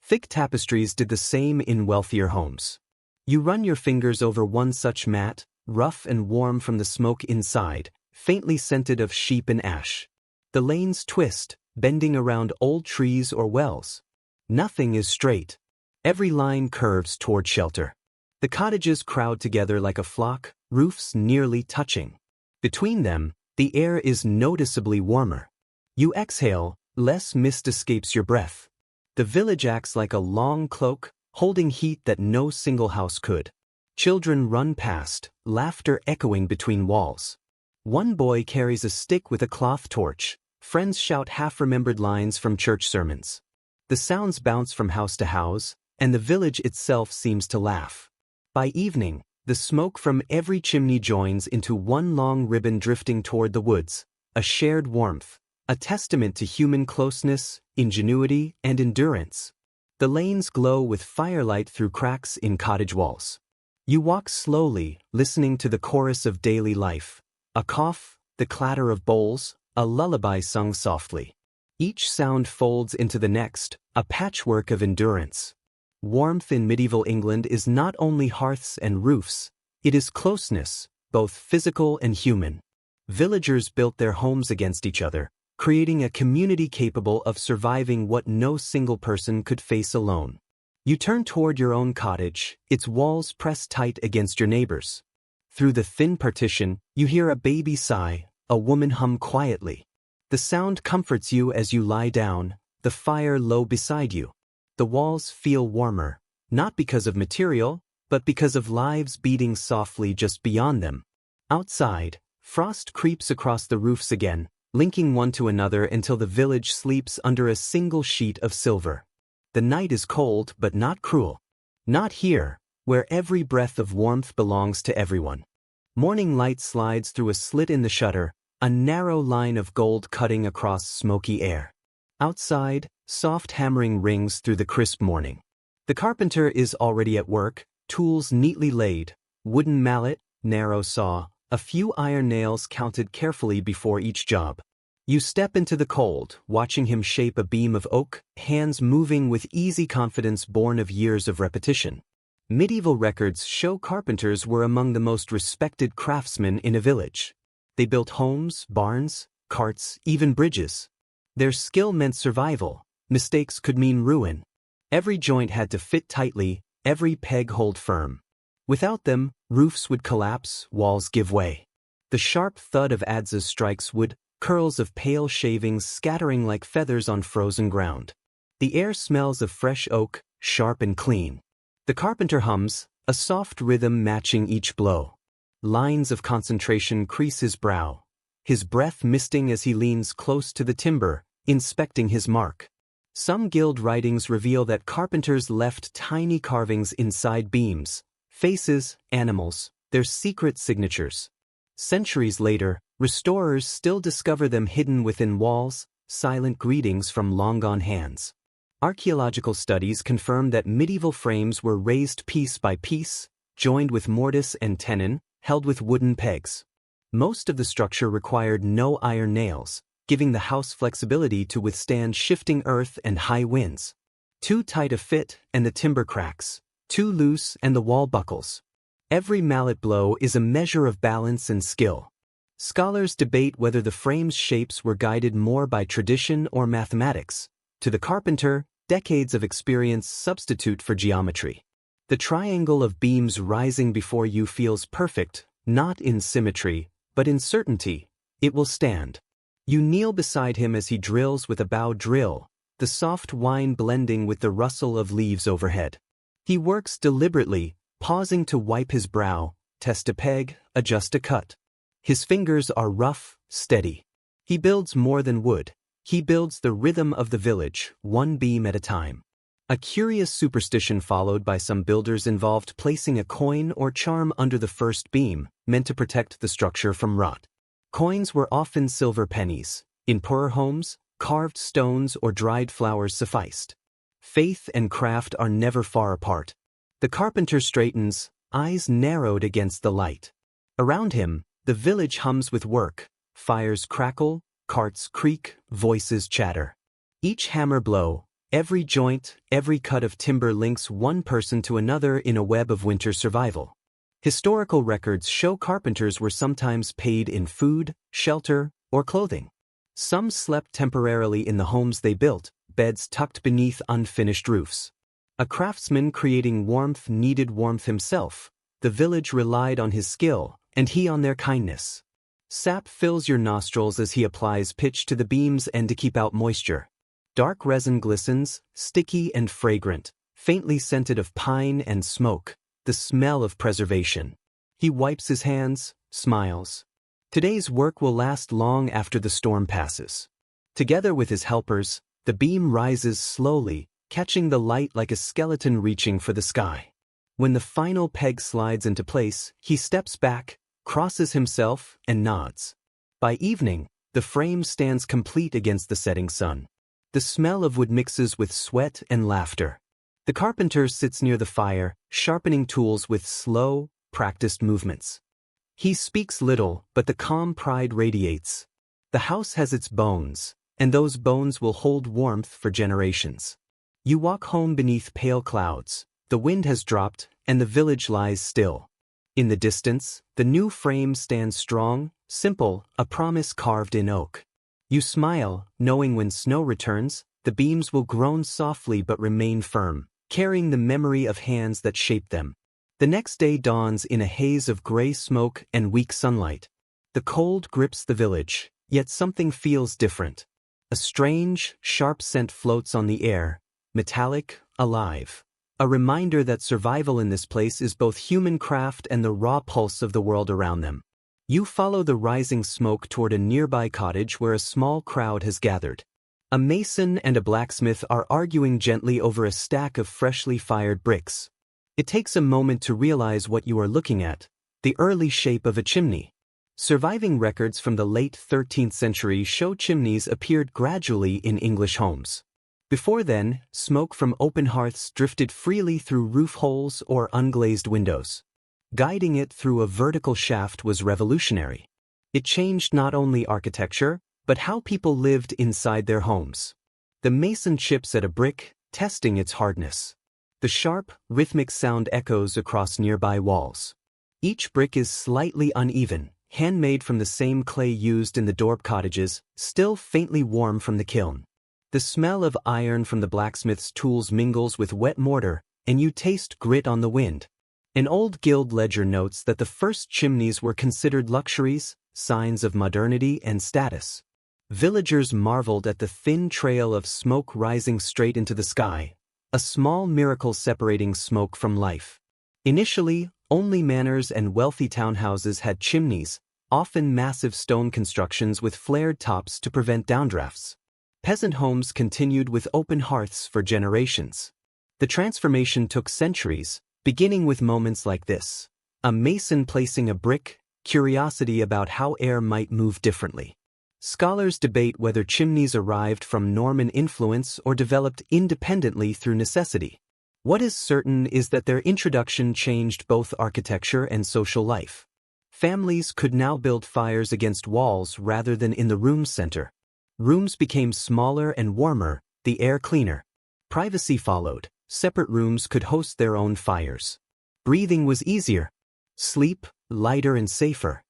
Thick tapestries did the same in wealthier homes. You run your fingers over one such mat, rough and warm from the smoke inside, faintly scented of sheep and ash. The lanes twist, bending around old trees or wells. Nothing is straight. Every line curves toward shelter. The cottages crowd together like a flock, roofs nearly touching. Between them, the air is noticeably warmer. You exhale, less mist escapes your breath. The village acts like a long cloak, holding heat that no single house could. Children run past, laughter echoing between walls. One boy carries a stick with a cloth torch. Friends shout half-remembered lines from church sermons. The sounds bounce from house to house, and the village itself seems to laugh. By evening, the smoke from every chimney joins into one long ribbon drifting toward the woods, a shared warmth, a testament to human closeness, ingenuity, and endurance. The lanes glow with firelight through cracks in cottage walls. You walk slowly, listening to the chorus of daily life. A cough, the clatter of bowls, a lullaby sung softly. Each sound folds into the next, a patchwork of endurance. Warmth in medieval England is not only hearths and roofs, it is closeness, both physical and human. Villagers built their homes against each other, creating a community capable of surviving what no single person could face alone. You turn toward your own cottage, its walls pressed tight against your neighbor's. Through the thin partition, you hear a baby sigh, a woman hum quietly. The sound comforts you as you lie down, the fire low beside you. The walls feel warmer, not because of material, but because of lives beating softly just beyond them. Outside, frost creeps across the roofs again, linking one to another until the village sleeps under a single sheet of silver. The night is cold but not cruel. Not here, where every breath of warmth belongs to everyone. Morning light slides through a slit in the shutter, a narrow line of gold cutting across smoky air. Outside, soft hammering rings through the crisp morning. The carpenter is already at work, tools neatly laid, wooden mallet, narrow saw, a few iron nails counted carefully before each job. You step into the cold, watching him shape a beam of oak, hands moving with easy confidence born of years of repetition. Medieval records show carpenters were among the most respected craftsmen in a village. They built homes, barns, carts, even bridges. Their skill meant survival. Mistakes could mean ruin. Every joint had to fit tightly, every peg hold firm. Without them, roofs would collapse, walls give way. The sharp thud of adzes strikes wood, curls of pale shavings scattering like feathers on frozen ground. The air smells of fresh oak, sharp and clean. The carpenter hums, a soft rhythm matching each blow. Lines of concentration crease his brow, his breath misting as he leans close to the timber, inspecting his mark. Some guild writings reveal that carpenters left tiny carvings inside beams, faces, animals, their secret signatures. Centuries later, restorers still discover them hidden within walls, silent greetings from long-gone hands. Archaeological studies confirm that medieval frames were raised piece by piece, joined with mortise and tenon, held with wooden pegs. Most of the structure required no iron nails, giving the house flexibility to withstand shifting earth and high winds. Too tight a fit and the timber cracks, too loose and the wall buckles. Every mallet blow is a measure of balance and skill. Scholars debate whether the frame's shapes were guided more by tradition or mathematics. To the carpenter, decades of experience substitute for geometry. The triangle of beams rising before you feels perfect, not in symmetry, but in certainty. It will stand. You kneel beside him as he drills with a bow drill, the soft whine blending with the rustle of leaves overhead. He works deliberately, pausing to wipe his brow, test a peg, adjust a cut. His fingers are rough, steady. He builds more than wood. He builds the rhythm of the village, one beam at a time. A curious superstition followed by some builders involved placing a coin or charm under the first beam, meant to protect the structure from rot. Coins were often silver pennies. In poorer homes, carved stones or dried flowers sufficed. Faith and craft are never far apart. The carpenter straightens, eyes narrowed against the light. Around him, the village hums with work. Fires crackle, carts creak, voices chatter. Each hammer blow, every joint, every cut of timber links one person to another in a web of winter survival. Historical records show carpenters were sometimes paid in food, shelter, or clothing. Some slept temporarily in the homes they built, beds tucked beneath unfinished roofs. A craftsman creating warmth needed warmth himself. The village relied on his skill, and he on their kindness. Sap fills your nostrils as he applies pitch to the beams and to keep out moisture. Dark resin glistens, sticky and fragrant, faintly scented of pine and smoke, the smell of preservation. He wipes his hands, smiles. Today's work will last long after the storm passes. Together with his helpers, the beam rises slowly, catching the light like a skeleton reaching for the sky. When the final peg slides into place, he steps back, crosses himself, and nods. By evening, the frame stands complete against the setting sun. The smell of wood mixes with sweat and laughter. The carpenter sits near the fire, sharpening tools with slow, practiced movements. He speaks little, but the calm pride radiates. The house has its bones, and those bones will hold warmth for generations. You walk home beneath pale clouds. The wind has dropped, and the village lies still. In the distance, the new frame stands strong, simple, a promise carved in oak. You smile, knowing when snow returns, the beams will groan softly but remain firm, carrying the memory of hands that shaped them. The next day dawns in a haze of gray smoke and weak sunlight. The cold grips the village, yet something feels different. A strange, sharp scent floats on the air, metallic, alive. A reminder that survival in this place is both human craft and the raw pulse of the world around them. You follow the rising smoke toward a nearby cottage where a small crowd has gathered. A mason and a blacksmith are arguing gently over a stack of freshly fired bricks. It takes a moment to realize what you are looking at, the early shape of a chimney. Surviving records from the late 13th century show chimneys appeared gradually in English homes. Before then, smoke from open hearths drifted freely through roof holes or unglazed windows. Guiding it through a vertical shaft was revolutionary. It changed not only architecture, but how people lived inside their homes. The mason chips at a brick, testing its hardness. The sharp, rhythmic sound echoes across nearby walls. Each brick is slightly uneven, handmade from the same clay used in the Dorp cottages, still faintly warm from the kiln. The smell of iron from the blacksmith's tools mingles with wet mortar, and you taste grit on the wind. An old guild ledger notes that the first chimneys were considered luxuries, signs of modernity and status. Villagers marveled at the thin trail of smoke rising straight into the sky, a small miracle separating smoke from life. Initially, only manors and wealthy townhouses had chimneys, often massive stone constructions with flared tops to prevent downdrafts. Peasant homes continued with open hearths for generations. The transformation took centuries, beginning with moments like this: a mason placing a brick, curiosity about how air might move differently. Scholars debate whether chimneys arrived from Norman influence or developed independently through necessity. What is certain is that their introduction changed both architecture and social life. Families could now build fires against walls rather than in the room center. Rooms became smaller and warmer, the air cleaner. Privacy followed. Separate rooms could host their own fires. Breathing was easier. Sleep, lighter and safer.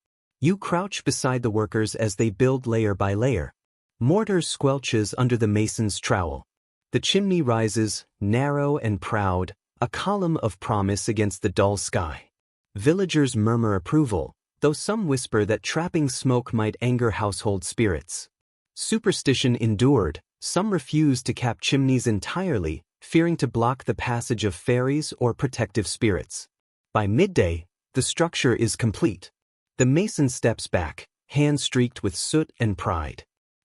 You crouch beside the workers as they build layer by layer. Mortar squelches under the mason's trowel. The chimney rises, narrow and proud, a column of promise against the dull sky. Villagers murmur approval, though some whisper that trapping smoke might anger household spirits. Superstition endured. Some refused to cap chimneys entirely, fearing to block the passage of fairies or protective spirits. By midday, the structure is complete. The mason steps back, hands streaked with soot and pride.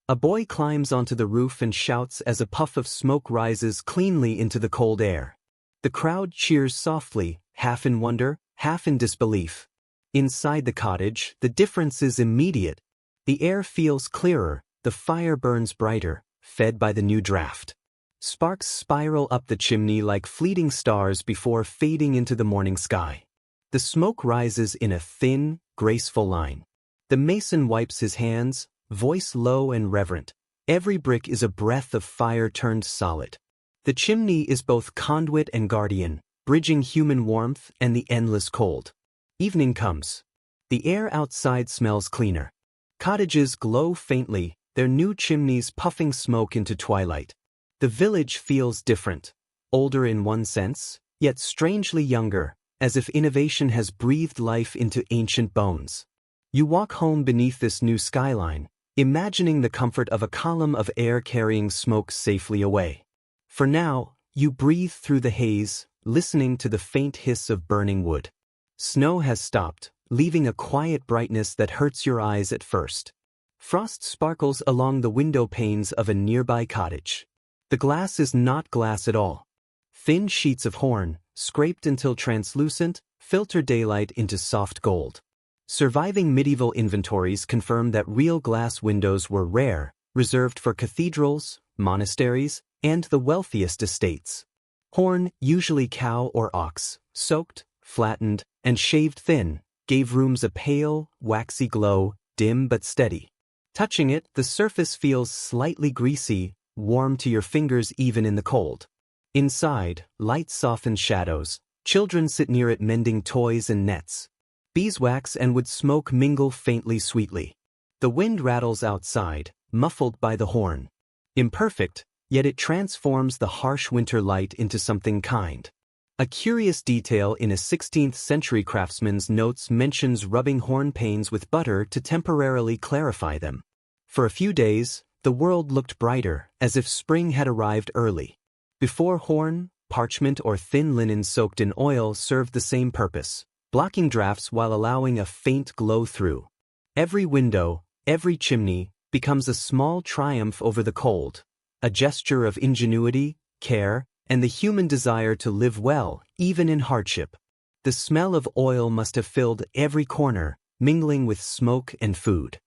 A boy climbs onto the roof and shouts as a puff of smoke rises cleanly into the cold air. The crowd cheers softly, half in wonder, half in disbelief. Inside the cottage, the difference is immediate. The air feels clearer, the fire burns brighter, fed by the new draft. Sparks spiral up the chimney like fleeting stars before fading into the morning sky. The smoke rises in a thin, graceful line. The mason wipes his hands, voice low and reverent. Every brick is a breath of fire turned solid. The chimney is both conduit and guardian, bridging human warmth and the endless cold. Evening comes. The air outside smells cleaner. Cottages glow faintly, their new chimneys puffing smoke into twilight. The village feels different, older in one sense, yet strangely younger, as if innovation has breathed life into ancient bones. You walk home beneath this new skyline, imagining the comfort of a column of air carrying smoke safely away. For now, you breathe through the haze, listening to the faint hiss of burning wood. Snow has stopped, leaving a quiet brightness that hurts your eyes at first. Frost sparkles along the window panes of a nearby cottage. The glass is not glass at all. Thin sheets of horn, scraped until translucent, filter daylight into soft gold. Surviving medieval inventories confirm that real glass windows were rare, reserved for cathedrals, monasteries, and the wealthiest estates. Horn, usually cow or ox, soaked, flattened, and shaved thin, gave rooms a pale, waxy glow, dim but steady. Touching it, the surface feels slightly greasy, warm to your fingers even in the cold. Inside, light softens shadows. Children sit near it mending toys and nets. Beeswax and wood smoke mingle faintly sweetly. The wind rattles outside, muffled by the horn. Imperfect, yet it transforms the harsh winter light into something kind. A curious detail in a 16th-century craftsman's notes mentions rubbing horn panes with butter to temporarily clarify them. For a few days, the world looked brighter, as if spring had arrived early. Before horn, parchment or thin linen soaked in oil served the same purpose, blocking drafts while allowing a faint glow through. Every window, every chimney, becomes a small triumph over the cold, a gesture of ingenuity, care, and the human desire to live well, even in hardship. The smell of oil must have filled every corner, mingling with smoke and food.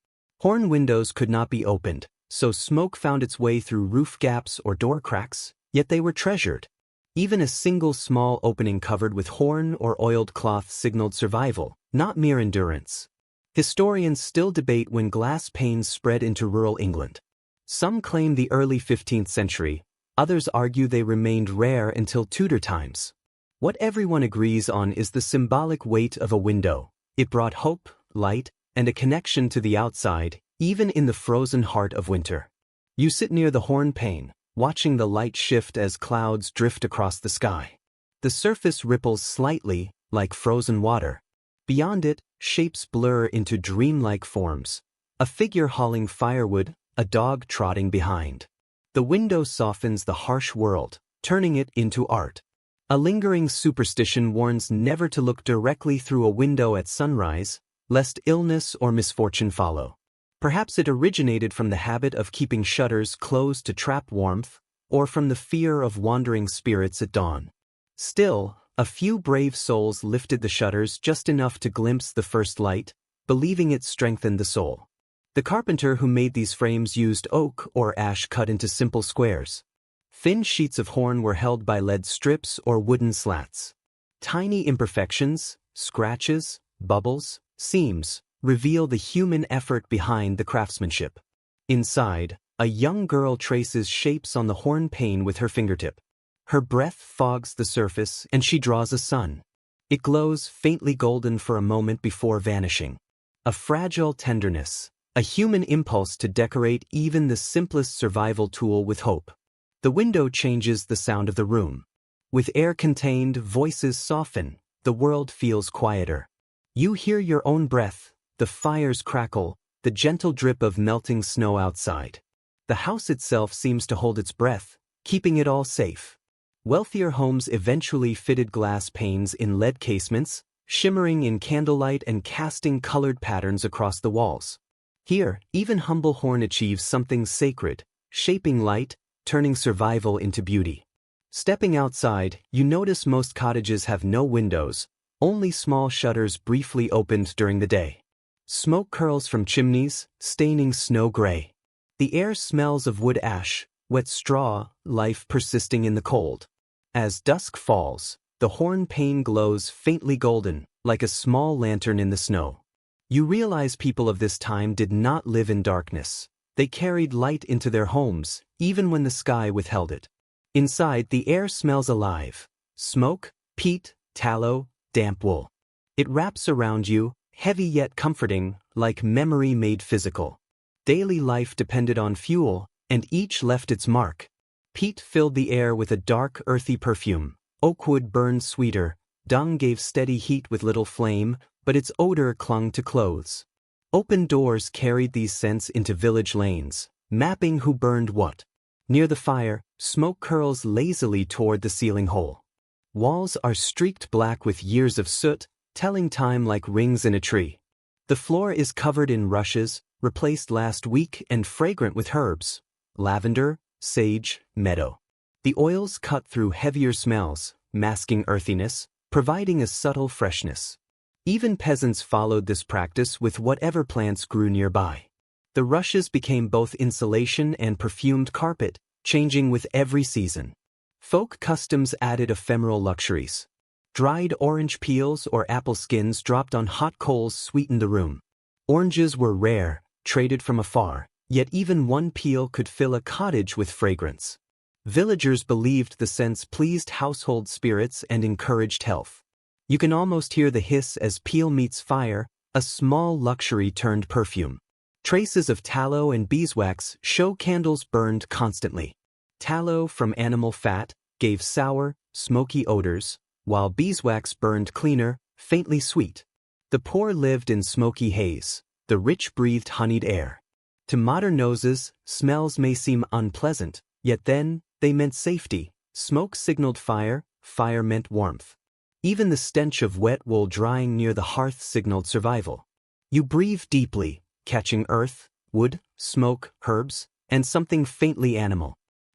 Horn windows could not be opened, so smoke found its way through roof gaps or door cracks, yet they were treasured. Even a single small opening covered with horn or oiled cloth signaled survival, not mere endurance. Historians still debate when glass panes spread into rural England. Some claim the early 15th century, others argue they remained rare until Tudor times. What everyone agrees on is the symbolic weight of a window. It brought hope, light, and a connection to the outside, even in the frozen heart of winter. You sit near the horn pane, watching the light shift as clouds drift across the sky. The surface ripples slightly, like frozen water. Beyond it, shapes blur into dreamlike forms. A figure hauling firewood, a dog trotting behind. The window softens the harsh world, turning it into art. A lingering superstition warns never to look directly through a window at sunrise, lest illness or misfortune follow. Perhaps it originated from the habit of keeping shutters closed to trap warmth, or from the fear of wandering spirits at dawn. Still, a few brave souls lifted the shutters just enough to glimpse the first light, believing it strengthened the soul. The carpenter who made these frames used oak or ash cut into simple squares. Thin sheets of horn were held by lead strips or wooden slats. Tiny imperfections, scratches, bubbles, seams, reveal the human effort behind the craftsmanship. Inside, a young girl traces shapes on the horn pane with her fingertip. Her breath fogs the surface and she draws a sun. It glows faintly golden for a moment before vanishing. A fragile tenderness, a human impulse to decorate even the simplest survival tool with hope. The window changes the sound of the room. With air contained, voices soften, the world feels quieter. You hear your own breath, the fire's crackle, the gentle drip of melting snow outside. The house itself seems to hold its breath, keeping it all safe. Wealthier homes eventually fitted glass panes in lead casements, shimmering in candlelight and casting colored patterns across the walls. Here, even humble horn achieves something sacred, shaping light, turning survival into beauty. Stepping outside, you notice most cottages have no windows, only small shutters briefly opened during the day. Smoke curls from chimneys, staining snow gray. The air smells of wood ash, wet straw, life persisting in the cold. As dusk falls, the horn pane glows faintly golden, like a small lantern in the snow. You realize people of this time did not live in darkness. They carried light into their homes, even when the sky withheld it. Inside, the air smells alive. Smoke, peat, tallow, damp wool. It wraps around you, heavy yet comforting, like memory made physical. Daily life depended on fuel, and each left its mark. Peat filled the air with a dark, earthy perfume. Oak wood burned sweeter. Dung gave steady heat with little flame, but its odor clung to clothes. Open doors carried these scents into village lanes, mapping who burned what. Near the fire, smoke curls lazily toward the ceiling hole. Walls are streaked black with years of soot, telling time like rings in a tree. The floor is covered in rushes, replaced last week and fragrant with herbs. Lavender, sage, meadow. The oils cut through heavier smells, masking earthiness, providing a subtle freshness. Even peasants followed this practice with whatever plants grew nearby. The rushes became both insulation and perfumed carpet, changing with every season. Folk customs added ephemeral luxuries. Dried orange peels or apple skins dropped on hot coals sweetened the room. Oranges were rare, traded from afar, yet even one peel could fill a cottage with fragrance. Villagers believed the scents pleased household spirits and encouraged health. You can almost hear the hiss as peel meets fire, a small luxury turned perfume. Traces of tallow and beeswax show candles burned constantly. Tallow from animal fat gave sour, smoky odors, while beeswax burned cleaner, faintly sweet. The poor lived in smoky haze. The rich breathed honeyed air. To modern noses, smells may seem unpleasant, yet then, they meant safety. Smoke signaled fire, fire meant warmth. Even the stench of wet wool drying near the hearth signaled survival. You breathe deeply, catching earth, wood, smoke, herbs, and something faintly animal.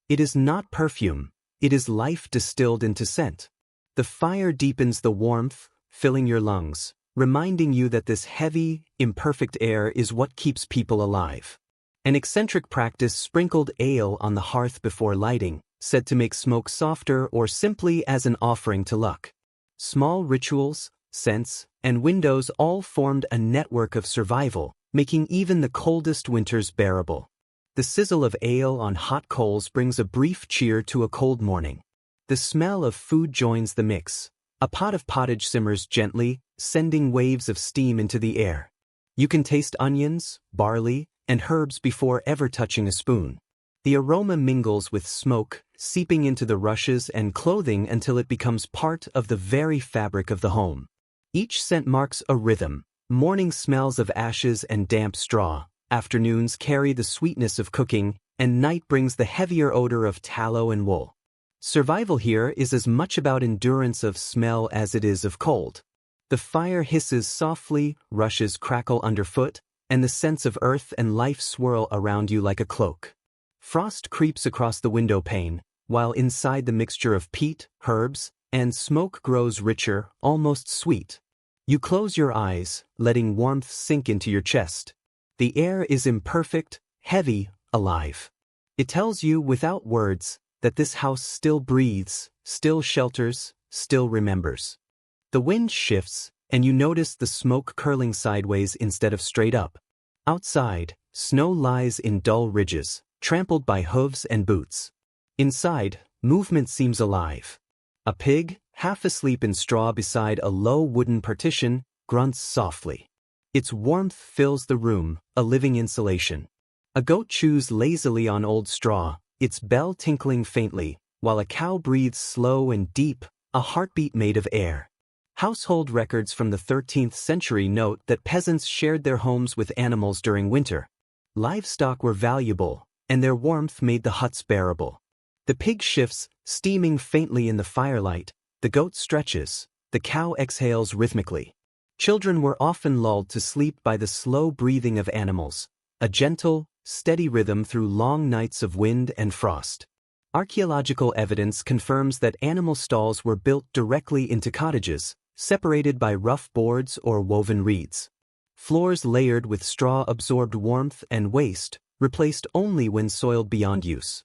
It is not perfume, it is life distilled into scent. The fire deepens the warmth, filling your lungs, reminding you that this heavy, imperfect air is what keeps people alive. An eccentric practice sprinkled ale on the hearth before lighting, said to make smoke softer or simply as an offering to luck. Small rituals, scents, and windows all formed a network of survival, making even the coldest winters bearable. The sizzle of ale on hot coals brings a brief cheer to a cold morning. The smell of food joins the mix. A pot of pottage simmers gently, sending waves of steam into the air. You can taste onions, barley, and herbs before ever touching a spoon. The aroma mingles with smoke, seeping into the rushes and clothing until it becomes part of the very fabric of the home. Each scent marks a rhythm. Morning smells of ashes and damp straw. Afternoons carry the sweetness of cooking, and night brings the heavier odor of tallow and wool. Survival here is as much about endurance of smell as it is of cold. The fire hisses softly, rushes crackle underfoot, and the scents of earth and life swirl around you like a cloak. Frost creeps across the window pane, while inside the mixture of peat, herbs, and smoke grows richer, almost sweet. You close your eyes, letting warmth sink into your chest. The air is imperfect, heavy, alive. It tells you, without words, that this house still breathes, still shelters, still remembers. The wind shifts, and you notice the smoke curling sideways instead of straight up. Outside, snow lies in dull ridges, trampled by hooves and boots. Inside, movement seems alive. A pig, half asleep in straw beside a low wooden partition, grunts softly. Its warmth fills the room, a living insulation. A goat chews lazily on old straw, its bell tinkling faintly, while a cow breathes slow and deep, a heartbeat made of air. Household records from the 13th century note that peasants shared their homes with animals during winter. Livestock were valuable, and their warmth made the huts bearable. The pig shifts, steaming faintly in the firelight, the goat stretches, the cow exhales rhythmically. Children were often lulled to sleep by the slow breathing of animals, a gentle, steady rhythm through long nights of wind and frost. Archaeological evidence confirms that animal stalls were built directly into cottages, separated by rough boards or woven reeds. Floors layered with straw absorbed warmth and waste, replaced only when soiled beyond use.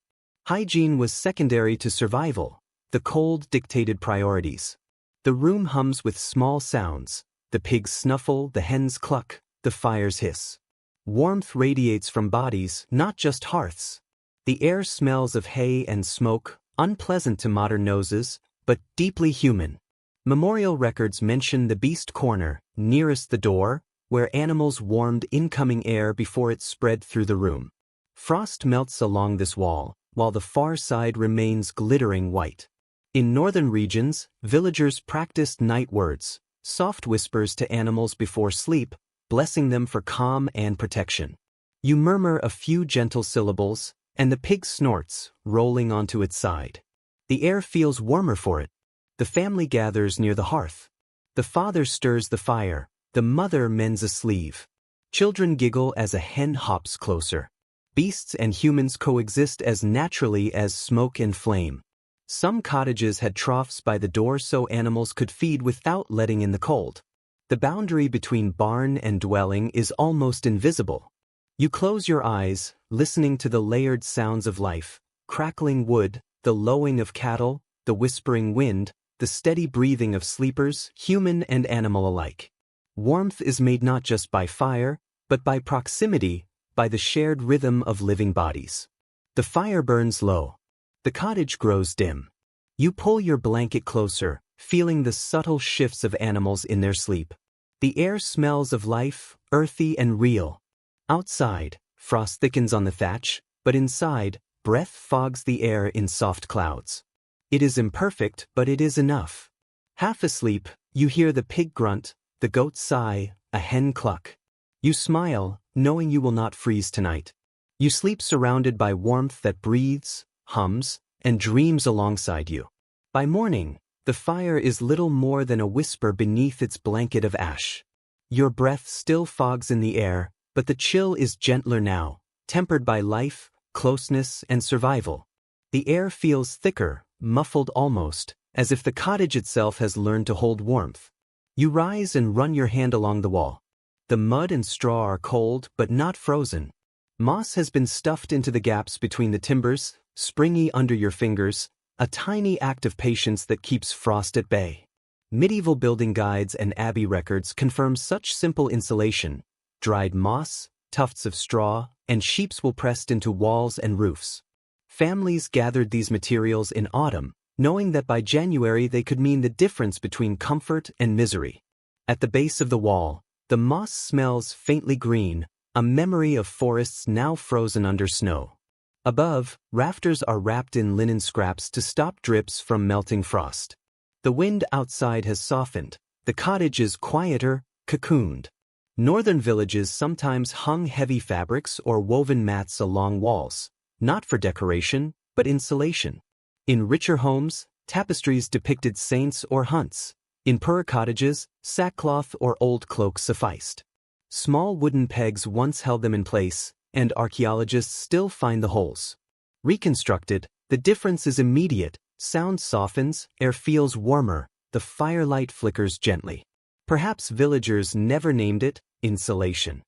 Hygiene was secondary to survival. The cold dictated priorities. The room hums with small sounds. The pigs snuffle, the hens cluck, the fires hiss. Warmth radiates from bodies, not just hearths. The air smells of hay and smoke, unpleasant to modern noses, but deeply human. Memorial records mention the beast corner, nearest the door, where animals warmed incoming air before it spread through the room. Frost melts along this wall, while the far side remains glittering white. In northern regions, villagers practiced night words, soft whispers to animals before sleep, blessing them for calm and protection. You murmur a few gentle syllables, and the pig snorts, rolling onto its side. The air feels warmer for it. The family gathers near the hearth. The father stirs the fire, the mother mends a sleeve. Children giggle as a hen hops closer. Beasts and humans coexist as naturally as smoke and flame. Some cottages had troughs by the door so animals could feed without letting in the cold. The boundary between barn and dwelling is almost invisible. You close your eyes, listening to the layered sounds of life, crackling wood, the lowing of cattle, the whispering wind, the steady breathing of sleepers, human and animal alike. Warmth is made not just by fire, but by proximity, by the shared rhythm of living bodies. The fire burns low. The cottage grows dim. You pull your blanket closer, feeling the subtle shifts of animals in their sleep. The air smells of life, earthy and real. Outside, frost thickens on the thatch, but inside, breath fogs the air in soft clouds. It is imperfect, but it is enough. Half asleep, you hear the pig grunt, the goat sigh, a hen cluck. You smile, knowing you will not freeze tonight. You sleep surrounded by warmth that breathes, hums, and dreams alongside you. By morning, the fire is little more than a whisper beneath its blanket of ash. Your breath still fogs in the air, but the chill is gentler now, tempered by life, closeness, and survival. The air feels thicker, muffled almost, as if the cottage itself has learned to hold warmth. You rise and run your hand along the wall. The mud and straw are cold but not frozen. Moss has been stuffed into the gaps between the timbers, springy under your fingers, a tiny act of patience that keeps frost at bay. Medieval building guides and abbey records confirm such simple insulation: dried moss, tufts of straw, and sheep's wool pressed into walls and roofs. Families gathered these materials in autumn, knowing that by January they could mean the difference between comfort and misery. At the base of the wall, the moss smells faintly green, a memory of forests now frozen under snow. Above, rafters are wrapped in linen scraps to stop drips from melting frost. The wind outside has softened. The cottage is quieter, cocooned. Northern villages sometimes hung heavy fabrics or woven mats along walls, not for decoration, but insulation. In richer homes, tapestries depicted saints or hunts. In poorer cottages, sackcloth or old cloaks sufficed. Small wooden pegs once held them in place, and archaeologists still find the holes. Reconstructed, the difference is immediate. Sound softens, air feels warmer, the firelight flickers gently. Perhaps villagers never named it insulation.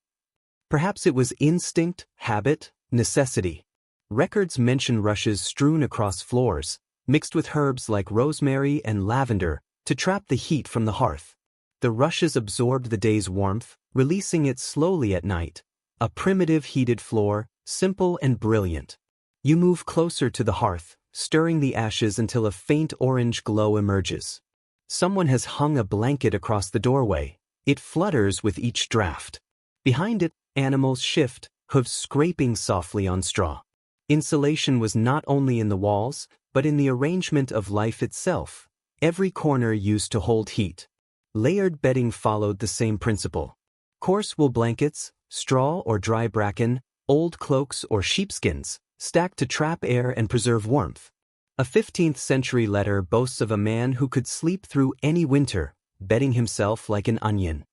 Perhaps it was instinct, habit, necessity. Records mention rushes strewn across floors, mixed with herbs like rosemary and lavender, to trap the heat from the hearth. The rushes absorbed the day's warmth, releasing it slowly at night. A primitive heated floor, simple and brilliant. You move closer to the hearth, stirring the ashes until a faint orange glow emerges. Someone has hung a blanket across the doorway. It flutters with each draft. Behind it, animals shift, hooves scraping softly on straw. Insulation was not only in the walls, but in the arrangement of life itself. Every corner used to hold heat. Layered bedding followed the same principle. Coarse wool blankets, straw or dry bracken, old cloaks or sheepskins, stacked to trap air and preserve warmth. A 15th century letter boasts of a man who could sleep through any winter, bedding himself like an onion.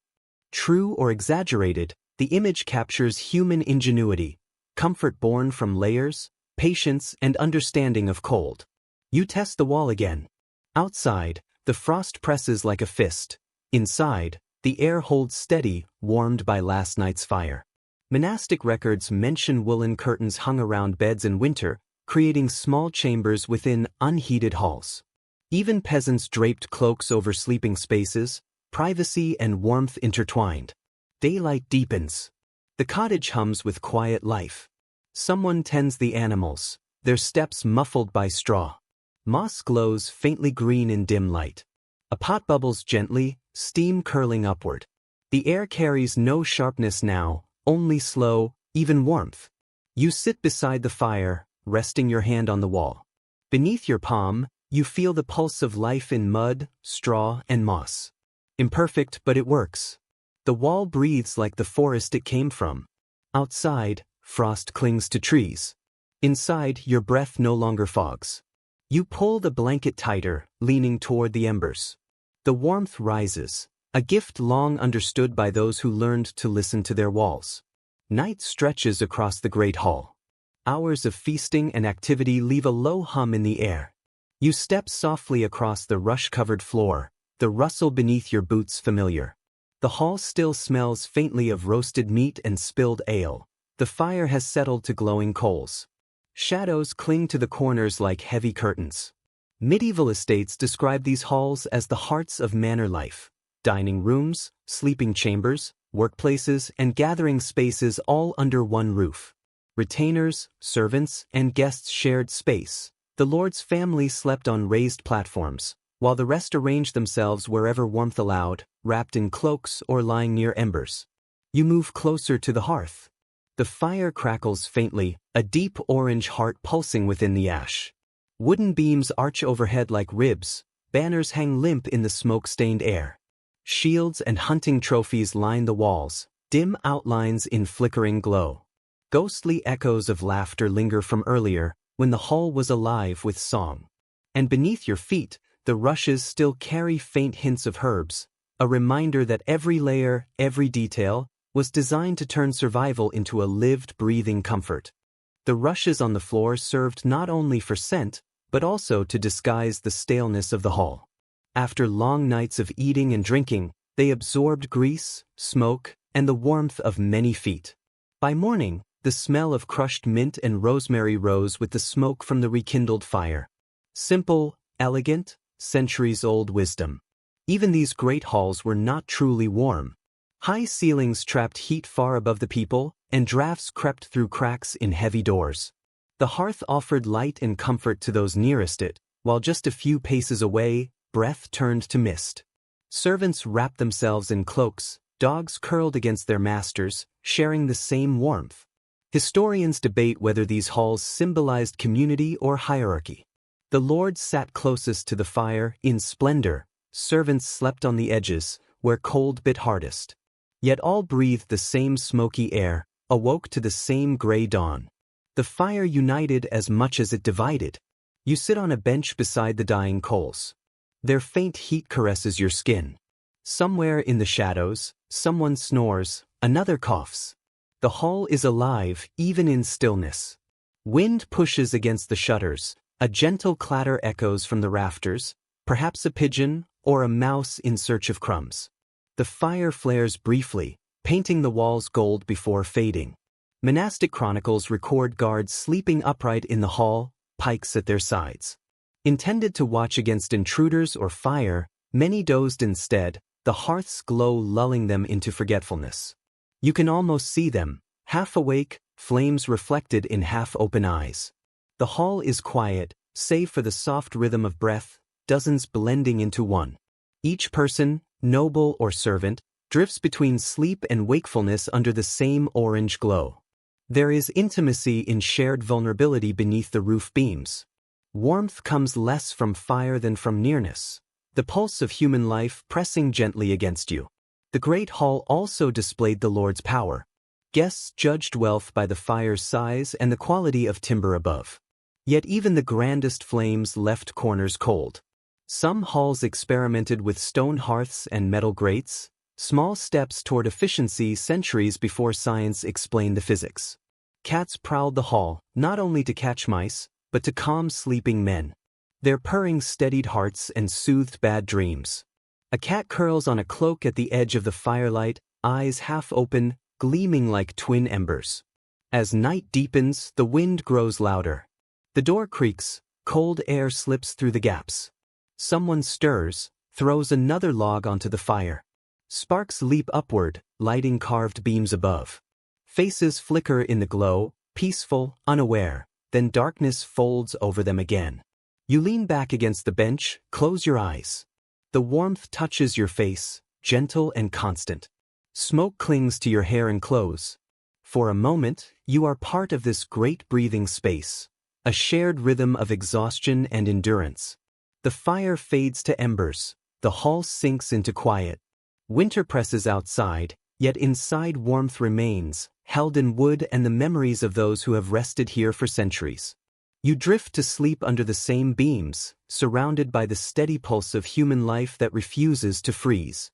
True or exaggerated, the image captures human ingenuity, comfort born from layers, patience, and understanding of cold. You test the wall again. Outside, the frost presses like a fist. Inside, the air holds steady, warmed by last night's fire. Monastic records mention woolen curtains hung around beds in winter, creating small chambers within unheated halls. Even peasants draped cloaks over sleeping spaces, privacy and warmth intertwined. Daylight deepens. The cottage hums with quiet life. Someone tends the animals, their steps muffled by straw. Moss glows faintly green in dim light. A pot bubbles gently, steam curling upward. The air carries no sharpness now, only slow, even warmth. You sit beside the fire, resting your hand on the wall. Beneath your palm, you feel the pulse of life in mud, straw, and moss. Imperfect, but it works. The wall breathes like the forest it came from. Outside, frost clings to trees. Inside, your breath no longer fogs. You pull the blanket tighter, leaning toward the embers. The warmth rises, a gift long understood by those who learned to listen to their walls. Night stretches across the great hall. Hours of feasting and activity leave a low hum in the air. You step softly across the rush-covered floor, the rustle beneath your boots familiar. The hall still smells faintly of roasted meat and spilled ale. The fire has settled to glowing coals. Shadows cling to the corners like heavy curtains. Medieval estates describe these halls as the hearts of manor life. Dining rooms, sleeping chambers, workplaces, and gathering spaces all under one roof. Retainers, servants, and guests shared space. The lord's family slept on raised platforms, while the rest arranged themselves wherever warmth allowed, wrapped in cloaks or lying near embers. You move closer to the hearth. The fire crackles faintly, a deep orange heart pulsing within the ash. Wooden beams arch overhead like ribs, banners hang limp in the smoke-stained air. Shields and hunting trophies line the walls, dim outlines in flickering glow. Ghostly echoes of laughter linger from earlier, when the hall was alive with song. And beneath your feet, the rushes still carry faint hints of herbs, a reminder that every layer, every detail, was designed to turn survival into a lived, breathing comfort. The rushes on the floor served not only for scent, but also to disguise the staleness of the hall. After long nights of eating and drinking, they absorbed grease, smoke, and the warmth of many feet. By morning, the smell of crushed mint and rosemary rose with the smoke from the rekindled fire. Simple, elegant, centuries-old wisdom. Even these great halls were not truly warm. High ceilings trapped heat far above the people, and drafts crept through cracks in heavy doors. The hearth offered light and comfort to those nearest it, while just a few paces away, breath turned to mist. Servants wrapped themselves in cloaks, dogs curled against their masters, sharing the same warmth. Historians debate whether these halls symbolized community or hierarchy. The lords sat closest to the fire, in splendor. Servants slept on the edges, where cold bit hardest. Yet all breathed the same smoky air, awoke to the same gray dawn. The fire united as much as it divided. You sit on a bench beside the dying coals. Their faint heat caresses your skin. Somewhere in the shadows, someone snores, another coughs. The hall is alive, even in stillness. Wind pushes against the shutters, a gentle clatter echoes from the rafters, perhaps a pigeon or a mouse in search of crumbs. The fire flares briefly, painting the walls gold before fading. Monastic chronicles record guards sleeping upright in the hall, pikes at their sides. Intended to watch against intruders or fire, many dozed instead, the hearth's glow lulling them into forgetfulness. You can almost see them, half awake, flames reflected in half-open eyes. The hall is quiet, save for the soft rhythm of breath, dozens blending into one. Each person, noble or servant, drifts between sleep and wakefulness under the same orange glow. There is intimacy in shared vulnerability beneath the roof beams. Warmth comes less from fire than from nearness, the pulse of human life pressing gently against you. The great hall also displayed the Lord's power. Guests judged wealth by the fire's size and the quality of timber above. Yet even the grandest flames left corners cold. Some halls experimented with stone hearths and metal grates, small steps toward efficiency centuries before science explained the physics. Cats prowled the hall, not only to catch mice, but to calm sleeping men. Their purring steadied hearts and soothed bad dreams. A cat curls on a cloak at the edge of the firelight, eyes half open, gleaming like twin embers. As night deepens, the wind grows louder. The door creaks, cold air slips through the gaps. Someone stirs, throws another log onto the fire. Sparks leap upward, lighting carved beams above. Faces flicker in the glow, peaceful, unaware, then darkness folds over them again. You lean back against the bench, close your eyes. The warmth touches your face, gentle and constant. Smoke clings to your hair and clothes. For a moment, you are part of this great breathing space, a shared rhythm of exhaustion and endurance. The fire fades to embers, the hall sinks into quiet. Winter presses outside, yet inside warmth remains, held in wood and the memories of those who have rested here for centuries. You drift to sleep under the same beams, surrounded by the steady pulse of human life that refuses to freeze.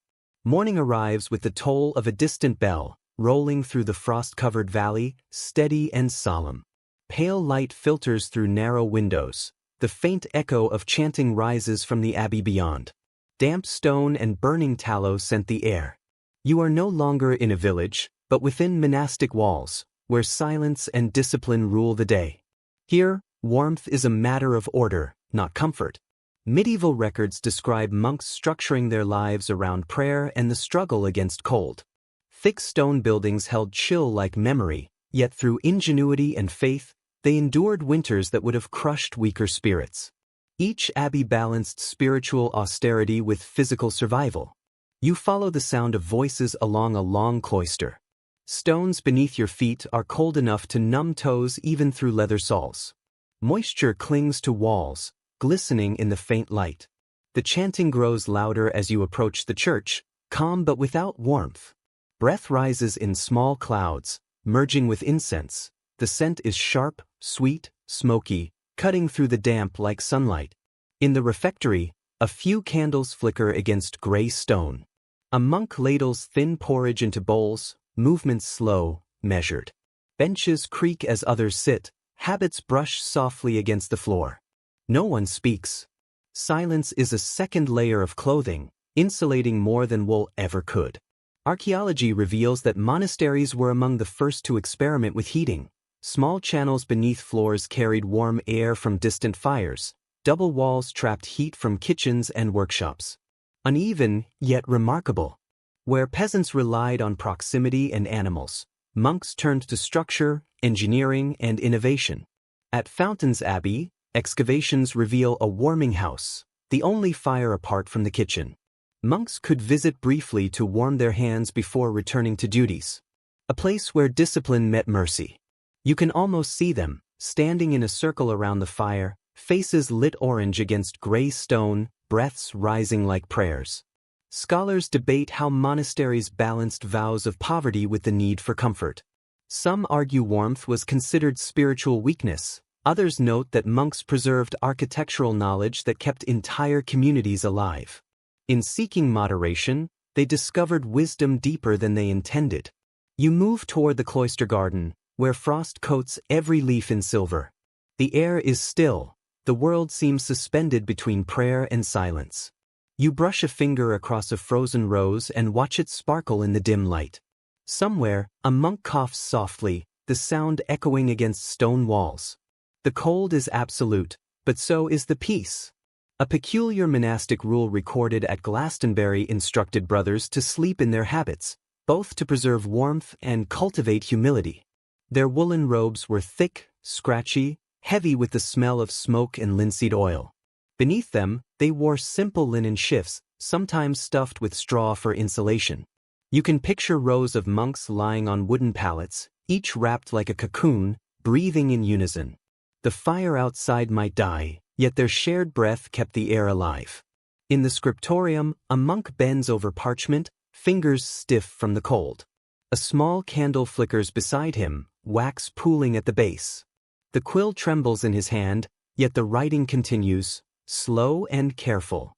Morning arrives with the toll of a distant bell, rolling through the frost-covered valley, steady and solemn. Pale light filters through narrow windows. The faint echo of chanting rises from the abbey beyond. Damp stone and burning tallow scent the air. You are no longer in a village, but within monastic walls, where silence and discipline rule the day. Here, warmth is a matter of order, not comfort. Medieval records describe monks structuring their lives around prayer and the struggle against cold. Thick stone buildings held chill like memory, yet through ingenuity and faith, they endured winters that would have crushed weaker spirits. Each abbey balanced spiritual austerity with physical survival. You follow the sound of voices along a long cloister. Stones beneath your feet are cold enough to numb toes even through leather soles. Moisture clings to walls, glistening in the faint light. The chanting grows louder as you approach the church, calm but without warmth. Breath rises in small clouds, merging with incense. The scent is sharp, sweet, smoky, cutting through the damp like sunlight. In the refectory, a few candles flicker against gray stone. A monk ladles thin porridge into bowls, movements slow, measured. Benches creak as others sit, habits brush softly against the floor. No one speaks. Silence is a second layer of clothing, insulating more than wool ever could. Archaeology reveals that monasteries were among the first to experiment with heating. Small channels beneath floors carried warm air from distant fires. Double walls trapped heat from kitchens and workshops. Uneven, yet remarkable. Where peasants relied on proximity and animals, monks turned to structure, engineering, and innovation. At Fountains Abbey, excavations reveal a warming house, the only fire apart from the kitchen. Monks could visit briefly to warm their hands before returning to duties. A place where discipline met mercy. You can almost see them, standing in a circle around the fire, faces lit orange against gray stone, breaths rising like prayers. Scholars debate how monasteries balanced vows of poverty with the need for comfort. Some argue warmth was considered spiritual weakness. Others note that monks preserved architectural knowledge that kept entire communities alive. In seeking moderation, they discovered wisdom deeper than they intended. You move toward the cloister garden, where frost coats every leaf in silver. The air is still. The world seems suspended between prayer and silence. You brush a finger across a frozen rose and watch it sparkle in the dim light. Somewhere, a monk coughs softly, the sound echoing against stone walls. The cold is absolute, but so is the peace. A peculiar monastic rule recorded at Glastonbury instructed brothers to sleep in their habits, both to preserve warmth and cultivate humility. Their woolen robes were thick, scratchy, heavy with the smell of smoke and linseed oil. Beneath them, they wore simple linen shifts, sometimes stuffed with straw for insulation. You can picture rows of monks lying on wooden pallets, each wrapped like a cocoon, breathing in unison. The fire outside might die, yet their shared breath kept the air alive. In the scriptorium, a monk bends over parchment, fingers stiff from the cold. A small candle flickers beside him, wax pooling at the base. The quill trembles in his hand, yet the writing continues, slow and careful.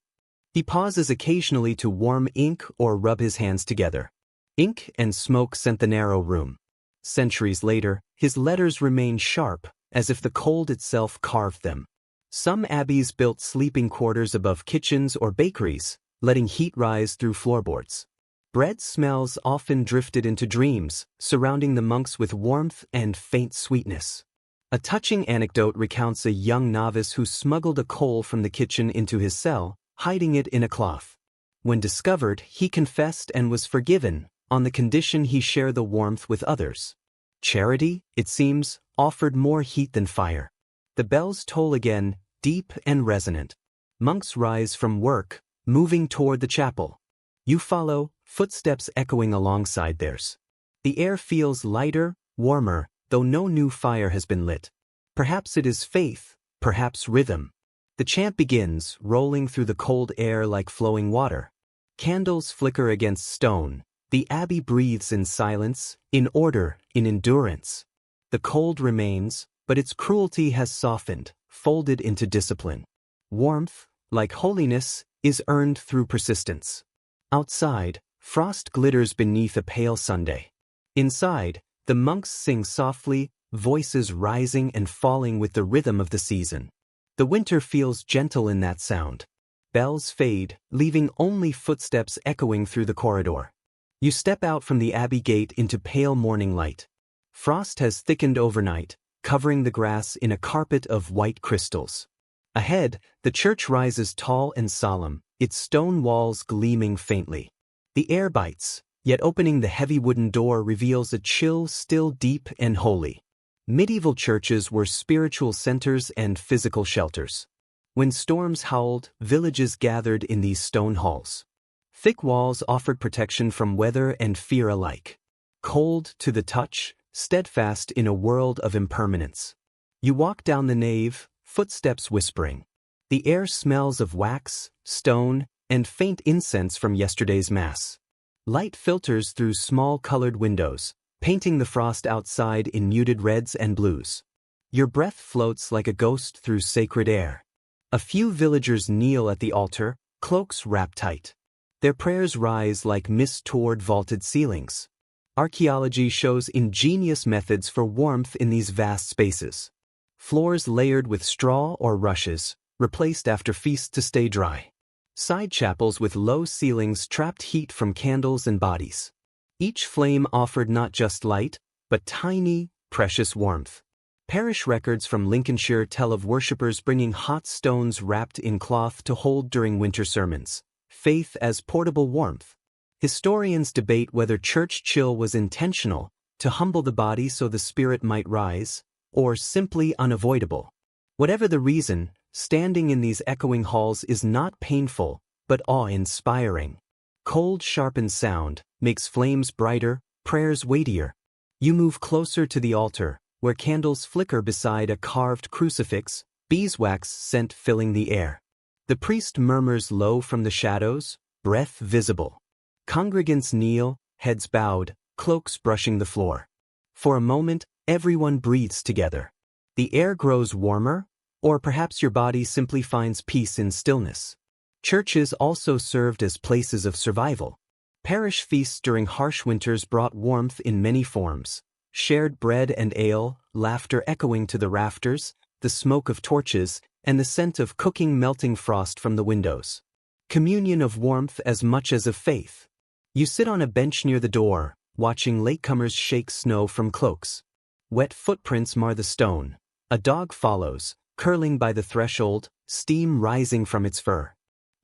He pauses occasionally to warm ink or rub his hands together. Ink and smoke scent the narrow room. Centuries later, his letters remain sharp, as if the cold itself carved them. Some abbeys built sleeping quarters above kitchens or bakeries, letting heat rise through floorboards. Bread smells often drifted into dreams, surrounding the monks with warmth and faint sweetness. A touching anecdote recounts a young novice who smuggled a coal from the kitchen into his cell, hiding it in a cloth. When discovered, he confessed and was forgiven, on the condition he share the warmth with others. Charity, it seems, offered more heat than fire. The bells toll again, deep and resonant. Monks rise from work, moving toward the chapel. You follow, footsteps echoing alongside theirs. The air feels lighter, warmer, though no new fire has been lit. Perhaps it is faith, perhaps rhythm. The chant begins, rolling through the cold air like flowing water. Candles flicker against stone. The abbey breathes in silence, in order, in endurance. The cold remains, but its cruelty has softened, folded into discipline. Warmth, like holiness, is earned through persistence. Outside, frost glitters beneath a pale Sunday. Inside, the monks sing softly, voices rising and falling with the rhythm of the season. The winter feels gentle in that sound. Bells fade, leaving only footsteps echoing through the corridor. You step out from the abbey gate into pale morning light. Frost has thickened overnight, covering the grass in a carpet of white crystals. Ahead, the church rises tall and solemn, its stone walls gleaming faintly. The air bites, yet opening the heavy wooden door reveals a chill still deep and holy. Medieval churches were spiritual centers and physical shelters. When storms howled, villages gathered in these stone halls. Thick walls offered protection from weather and fear alike. Cold to the touch, steadfast in a world of impermanence. You walk down the nave, footsteps whispering. The air smells of wax, stone, and faint incense from yesterday's mass. Light filters through small colored windows, painting the frost outside in muted reds and blues. Your breath floats like a ghost through sacred air. A few villagers kneel at the altar, cloaks wrapped tight. Their prayers rise like mist toward vaulted ceilings. Archaeology shows ingenious methods for warmth in these vast spaces. Floors layered with straw or rushes, replaced after feasts to stay dry. Side chapels with low ceilings trapped heat from candles and bodies. Each flame offered not just light, but tiny, precious warmth. Parish records from Lincolnshire tell of worshippers bringing hot stones wrapped in cloth to hold during winter sermons. Faith as portable warmth. Historians debate whether church chill was intentional, to humble the body so the spirit might rise, or simply unavoidable. Whatever the reason, standing in these echoing halls is not painful, but awe-inspiring. Cold sharpened sound makes flames brighter, prayers weightier. You move closer to the altar, where candles flicker beside a carved crucifix, beeswax scent filling the air. The priest murmurs low from the shadows, breath visible. Congregants kneel, heads bowed, cloaks brushing the floor. For a moment, everyone breathes together. The air grows warmer, or perhaps your body simply finds peace in stillness. Churches also served as places of survival. Parish feasts during harsh winters brought warmth in many forms. Shared bread and ale, laughter echoing to the rafters, the smoke of torches, and the scent of cooking melting frost from the windows. Communion of warmth as much as of faith. You sit on a bench near the door, watching latecomers shake snow from cloaks. Wet footprints mar the stone. A dog follows, curling by the threshold, steam rising from its fur.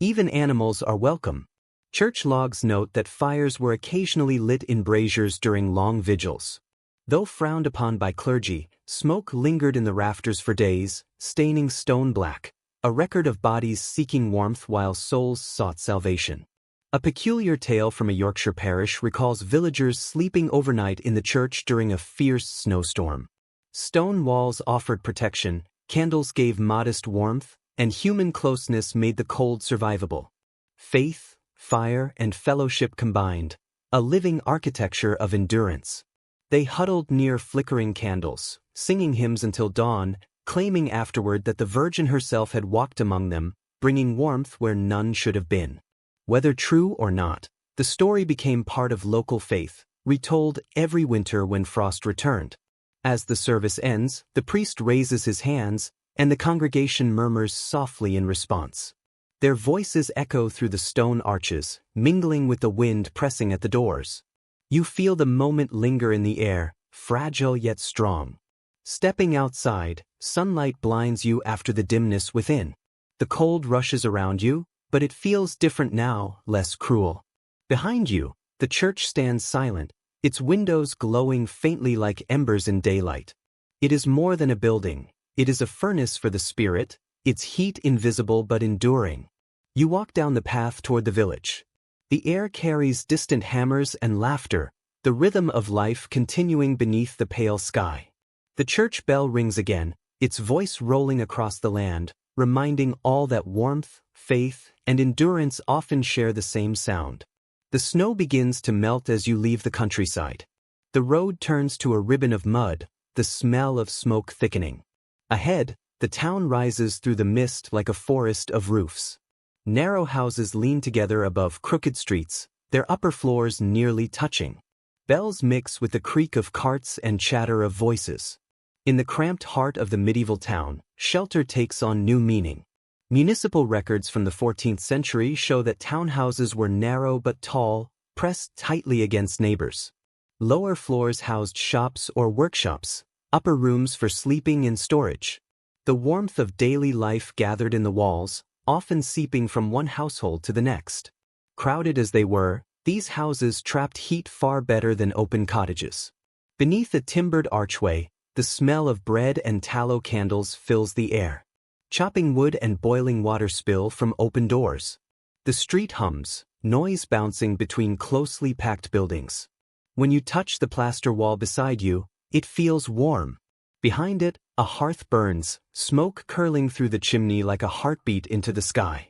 Even animals are welcome. Church logs note that fires were occasionally lit in braziers during long vigils. Though frowned upon by clergy, smoke lingered in the rafters for days, staining stone black, a record of bodies seeking warmth while souls sought salvation. A peculiar tale from a Yorkshire parish recalls villagers sleeping overnight in the church during a fierce snowstorm. Stone walls offered protection, candles gave modest warmth, and human closeness made the cold survivable. Faith, fire, and fellowship combined, a living architecture of endurance. They huddled near flickering candles, singing hymns until dawn, claiming afterward that the Virgin herself had walked among them, bringing warmth where none should have been. Whether true or not, the story became part of local faith, retold every winter when frost returned. As the service ends, the priest raises his hands, and the congregation murmurs softly in response. Their voices echo through the stone arches, mingling with the wind pressing at the doors. You feel the moment linger in the air, fragile yet strong. Stepping outside, sunlight blinds you after the dimness within. The cold rushes around you, but it feels different now, less cruel. Behind you, the church stands silent, its windows glowing faintly like embers in daylight. It is more than a building, it is a furnace for the spirit, its heat invisible but enduring. You walk down the path toward the village. The air carries distant hammers and laughter, the rhythm of life continuing beneath the pale sky. The church bell rings again, its voice rolling across the land, reminding all that warmth, faith, and endurance often share the same sound. The snow begins to melt as you leave the countryside. The road turns to a ribbon of mud, the smell of smoke thickening. Ahead, the town rises through the mist like a forest of roofs. Narrow houses lean together above crooked streets, their upper floors nearly touching. Bells mix with the creak of carts and chatter of voices. In the cramped heart of the medieval town, shelter takes on new meaning. Municipal records from the 14th century show that townhouses were narrow but tall, pressed tightly against neighbors. Lower floors housed shops or workshops, upper rooms for sleeping and storage. The warmth of daily life gathered in the walls, often seeping from one household to the next. Crowded as they were, these houses trapped heat far better than open cottages. Beneath a timbered archway, the smell of bread and tallow candles fills the air. Chopping wood and boiling water spill from open doors. The street hums, noise bouncing between closely packed buildings. When you touch the plaster wall beside you, it feels warm. Behind it, a hearth burns, smoke curling through the chimney like a heartbeat into the sky.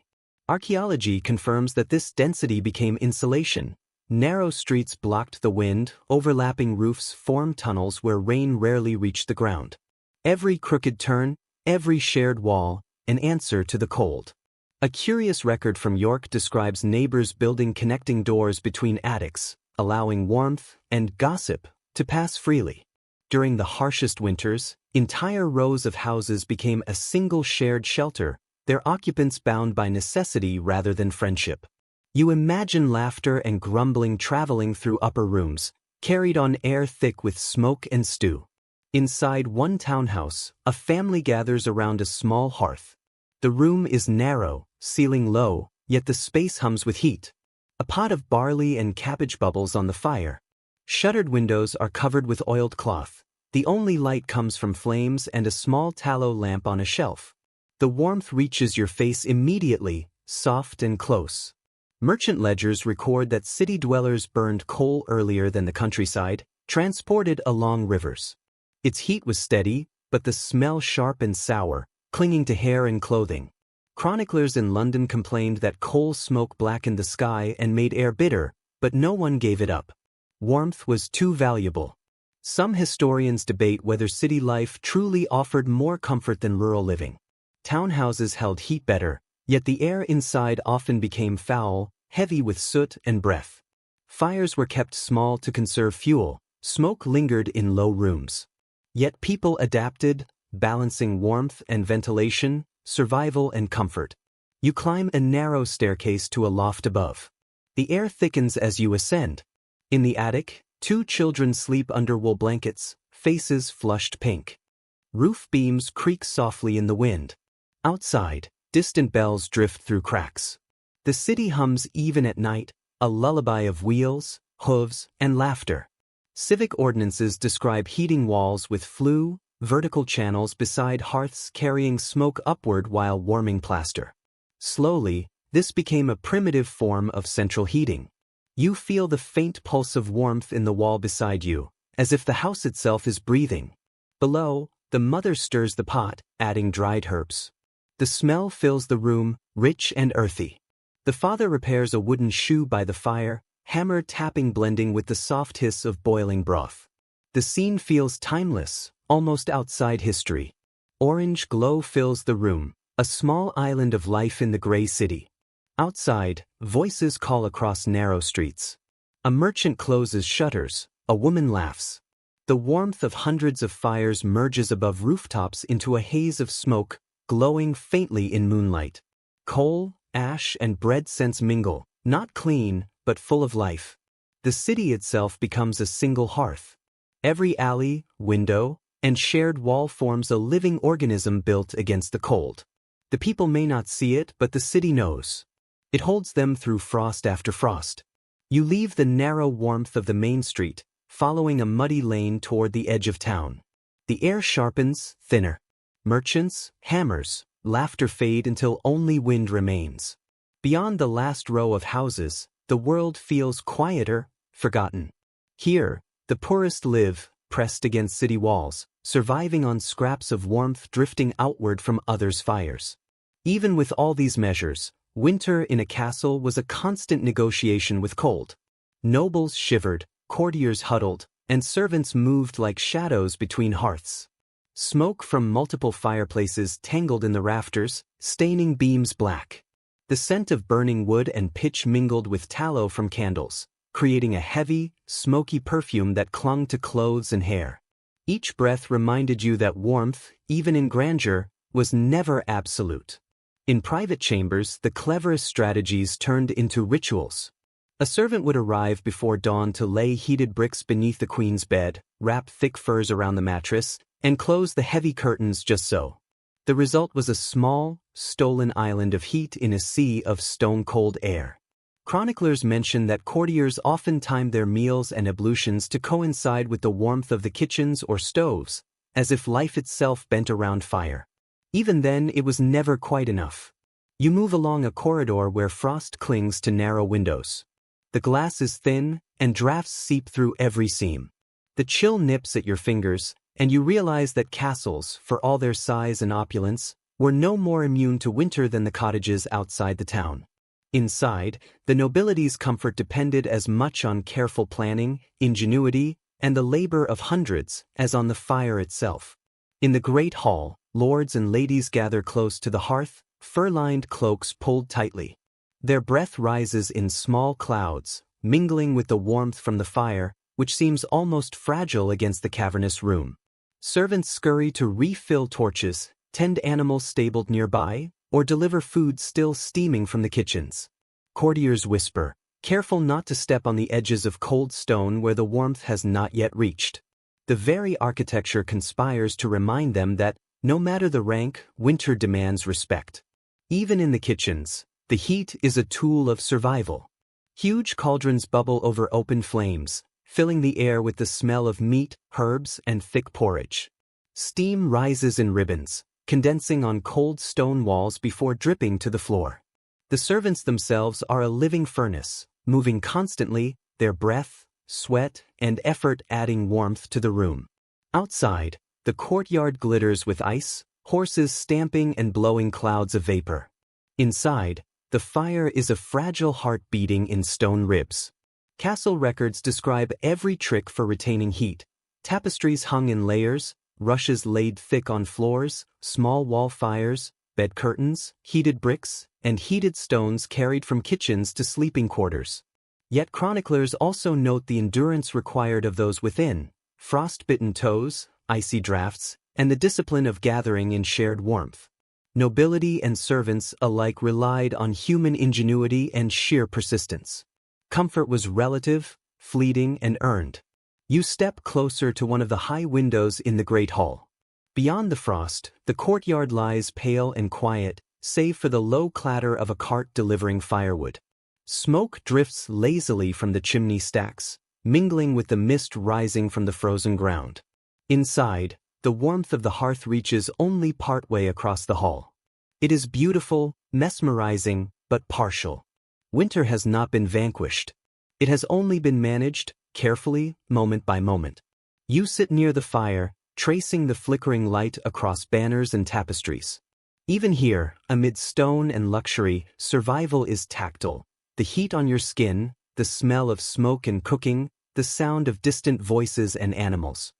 Archaeology confirms that this density became insulation. Narrow streets blocked the wind, overlapping roofs formed tunnels where rain rarely reached the ground. Every crooked turn, every shared wall, an answer to the cold. A curious record from York describes neighbors building connecting doors between attics, allowing warmth and gossip to pass freely. During the harshest winters, entire rows of houses became a single shared shelter, their occupants bound by necessity rather than friendship. You imagine laughter and grumbling traveling through upper rooms, carried on air thick with smoke and stew. Inside one townhouse, a family gathers around a small hearth. The room is narrow, ceiling low, yet the space hums with heat. A pot of barley and cabbage bubbles on the fire. Shuttered windows are covered with oiled cloth. The only light comes from flames and a small tallow lamp on a shelf. The warmth reaches your face immediately, soft and close. Merchant ledgers record that city dwellers burned coal earlier than the countryside, transported along rivers. Its heat was steady, but the smell sharp and sour, clinging to hair and clothing. Chroniclers in London complained that coal smoke blackened the sky and made air bitter, but no one gave it up. Warmth was too valuable. Some historians debate whether city life truly offered more comfort than rural living. Townhouses held heat better, yet the air inside often became foul, heavy with soot and breath. Fires were kept small to conserve fuel, smoke lingered in low rooms. Yet people adapted, balancing warmth and ventilation, survival and comfort. You climb a narrow staircase to a loft above. The air thickens as you ascend. In the attic, 2 children sleep under wool blankets, faces flushed pink. Roof beams creak softly in the wind. Outside, distant bells drift through cracks. The city hums even at night, a lullaby of wheels, hooves, and laughter. Civic ordinances describe heating walls with flue, vertical channels beside hearths carrying smoke upward while warming plaster. Slowly, this became a primitive form of central heating. You feel the faint pulse of warmth in the wall beside you, as if the house itself is breathing. Below, the mother stirs the pot, adding dried herbs. The smell fills the room, rich and earthy. The father repairs a wooden shoe by the fire, hammer tapping blending with the soft hiss of boiling broth. The scene feels timeless, almost outside history. Orange glow fills the room, a small island of life in the gray city. Outside, voices call across narrow streets. A merchant closes shutters, a woman laughs. The warmth of hundreds of fires merges above rooftops into a haze of smoke, glowing faintly in moonlight. Coal, ash, and bread scents mingle, not clean, but full of life. The city itself becomes a single hearth. Every alley, window, and shared wall forms a living organism built against the cold. The people may not see it, but the city knows. It holds them through frost after frost. You leave the narrow warmth of the main street, following a muddy lane toward the edge of town. The air sharpens, thinner. Merchants, hammers, laughter fade until only wind remains. Beyond the last row of houses, the world feels quieter, forgotten. Here, the poorest live, pressed against city walls, surviving on scraps of warmth drifting outward from others' fires. Even with all these measures, winter in a castle was a constant negotiation with cold. Nobles shivered, courtiers huddled, and servants moved like shadows between hearths. Smoke from multiple fireplaces tangled in the rafters, staining beams black. The scent of burning wood and pitch mingled with tallow from candles, creating a heavy, smoky perfume that clung to clothes and hair. Each breath reminded you that warmth, even in grandeur, was never absolute. In private chambers, the cleverest strategies turned into rituals. A servant would arrive before dawn to lay heated bricks beneath the queen's bed, wrap thick furs around the mattress, and close the heavy curtains just so. The result was a small, stolen island of heat in a sea of stone-cold air. Chroniclers mention that courtiers often timed their meals and ablutions to coincide with the warmth of the kitchens or stoves, as if life itself bent around fire. Even then, it was never quite enough. You move along a corridor where frost clings to narrow windows. The glass is thin, and drafts seep through every seam. The chill nips at your fingers, and you realize that castles, for all their size and opulence, were no more immune to winter than the cottages outside the town. Inside, the nobility's comfort depended as much on careful planning, ingenuity, and the labor of hundreds as on the fire itself. In the great hall, lords and ladies gather close to the hearth, fur-lined cloaks pulled tightly. Their breath rises in small clouds, mingling with the warmth from the fire, which seems almost fragile against the cavernous room. Servants scurry to refill torches, tend animals stabled nearby, or deliver food still steaming from the kitchens. Courtiers whisper, careful not to step on the edges of cold stone where the warmth has not yet reached. The very architecture conspires to remind them that, no matter the rank, winter demands respect. Even in the kitchens, the heat is a tool of survival. Huge cauldrons bubble over open flames, filling the air with the smell of meat, herbs, and thick porridge. Steam rises in ribbons, condensing on cold stone walls before dripping to the floor. The servants themselves are a living furnace, moving constantly, their breath, sweat, and effort adding warmth to the room. Outside, the courtyard glitters with ice, horses stamping and blowing clouds of vapor. Inside, the fire is a fragile heart beating in stone ribs. Castle records describe every trick for retaining heat: tapestries hung in layers, rushes laid thick on floors, small wall fires, bed curtains, heated bricks, and heated stones carried from kitchens to sleeping quarters. Yet chroniclers also note the endurance required of those within: frost-bitten toes, icy drafts, and the discipline of gathering in shared warmth. Nobility and servants alike relied on human ingenuity and sheer persistence. Comfort was relative, fleeting, and earned. You step closer to one of the high windows in the great hall. Beyond the frost, the courtyard lies pale and quiet, save for the low clatter of a cart delivering firewood. Smoke drifts lazily from the chimney stacks, mingling with the mist rising from the frozen ground. Inside, the warmth of the hearth reaches only partway across the hall. It is beautiful, mesmerizing, but partial. Winter has not been vanquished. It has only been managed, carefully, moment by moment. You sit near the fire, tracing the flickering light across banners and tapestries. Even here, amid stone and luxury, survival is tactile. The heat on your skin, the smell of smoke and cooking, the sound of distant voices and animals.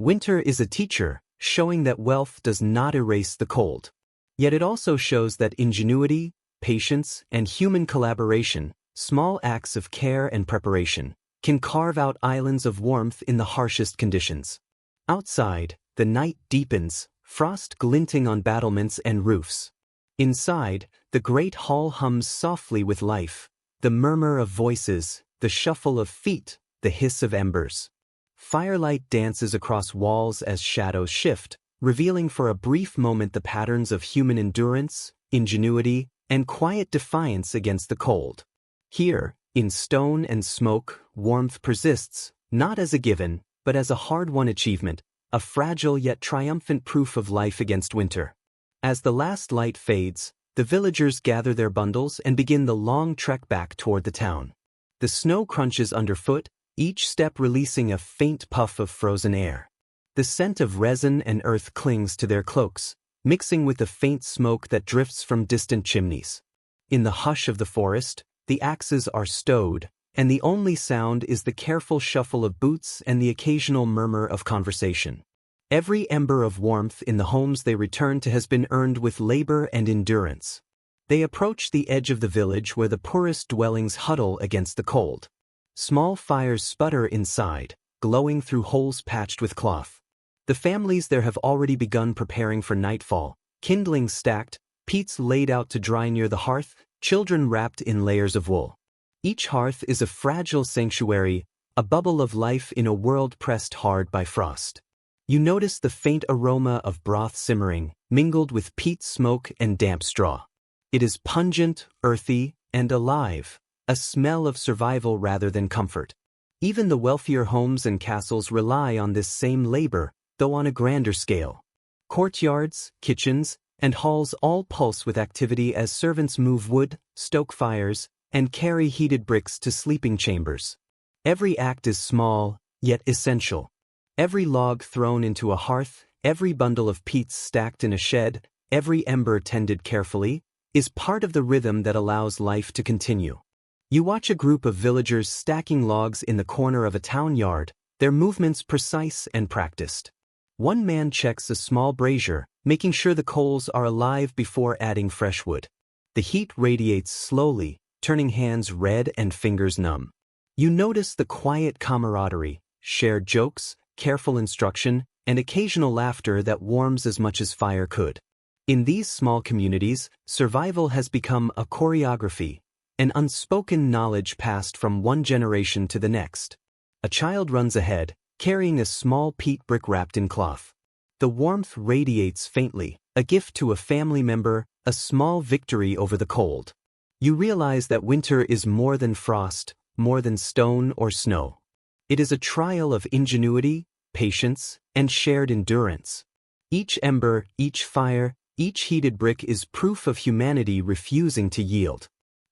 Winter is a teacher, showing that wealth does not erase the cold. Yet it also shows that ingenuity, patience, and human collaboration, small acts of care and preparation, can carve out islands of warmth in the harshest conditions. Outside, the night deepens, frost glinting on battlements and roofs. Inside, the great hall hums softly with life, the murmur of voices, the shuffle of feet, the hiss of embers. Firelight dances across walls as shadows shift, revealing for a brief moment the patterns of human endurance, ingenuity, and quiet defiance against the cold. Here, in stone and smoke, warmth persists, not as a given, but as a hard-won achievement, a fragile yet triumphant proof of life against winter. As the last light fades, the villagers gather their bundles and begin the long trek back toward the town. The snow crunches underfoot, each step releasing a faint puff of frozen air. The scent of resin and earth clings to their cloaks, mixing with the faint smoke that drifts from distant chimneys. In the hush of the forest, the axes are stowed, and the only sound is the careful shuffle of boots and the occasional murmur of conversation. Every ember of warmth in the homes they return to has been earned with labor and endurance. They approach the edge of the village where the poorest dwellings huddle against the cold. Small fires sputter inside, glowing through holes patched with cloth. The families there have already begun preparing for nightfall, kindlings stacked, peats laid out to dry near the hearth, children wrapped in layers of wool. Each hearth is a fragile sanctuary, a bubble of life in a world pressed hard by frost. You notice the faint aroma of broth simmering, mingled with peat smoke and damp straw. It is pungent, earthy, and alive, a smell of survival rather than comfort. Even the wealthier homes and castles rely on this same labor, though on a grander scale. Courtyards, kitchens, and halls all pulse with activity as servants move wood, stoke fires, and carry heated bricks to sleeping chambers. Every act is small, yet essential. Every log thrown into a hearth, every bundle of peats stacked in a shed, every ember tended carefully, is part of the rhythm that allows life to continue. You watch a group of villagers stacking logs in the corner of a town yard, their movements precise and practiced. One man checks a small brazier, making sure the coals are alive before adding fresh wood. The heat radiates slowly, turning hands red and fingers numb. You notice the quiet camaraderie, shared jokes, careful instruction, and occasional laughter that warms as much as fire could. In these small communities, survival has become a choreography, an unspoken knowledge passed from one generation to the next. A child runs ahead, carrying a small peat brick wrapped in cloth. The warmth radiates faintly, a gift to a family member, a small victory over the cold. You realize that winter is more than frost, more than stone or snow. It is a trial of ingenuity, patience, and shared endurance. Each ember, each fire, each heated brick is proof of humanity refusing to yield.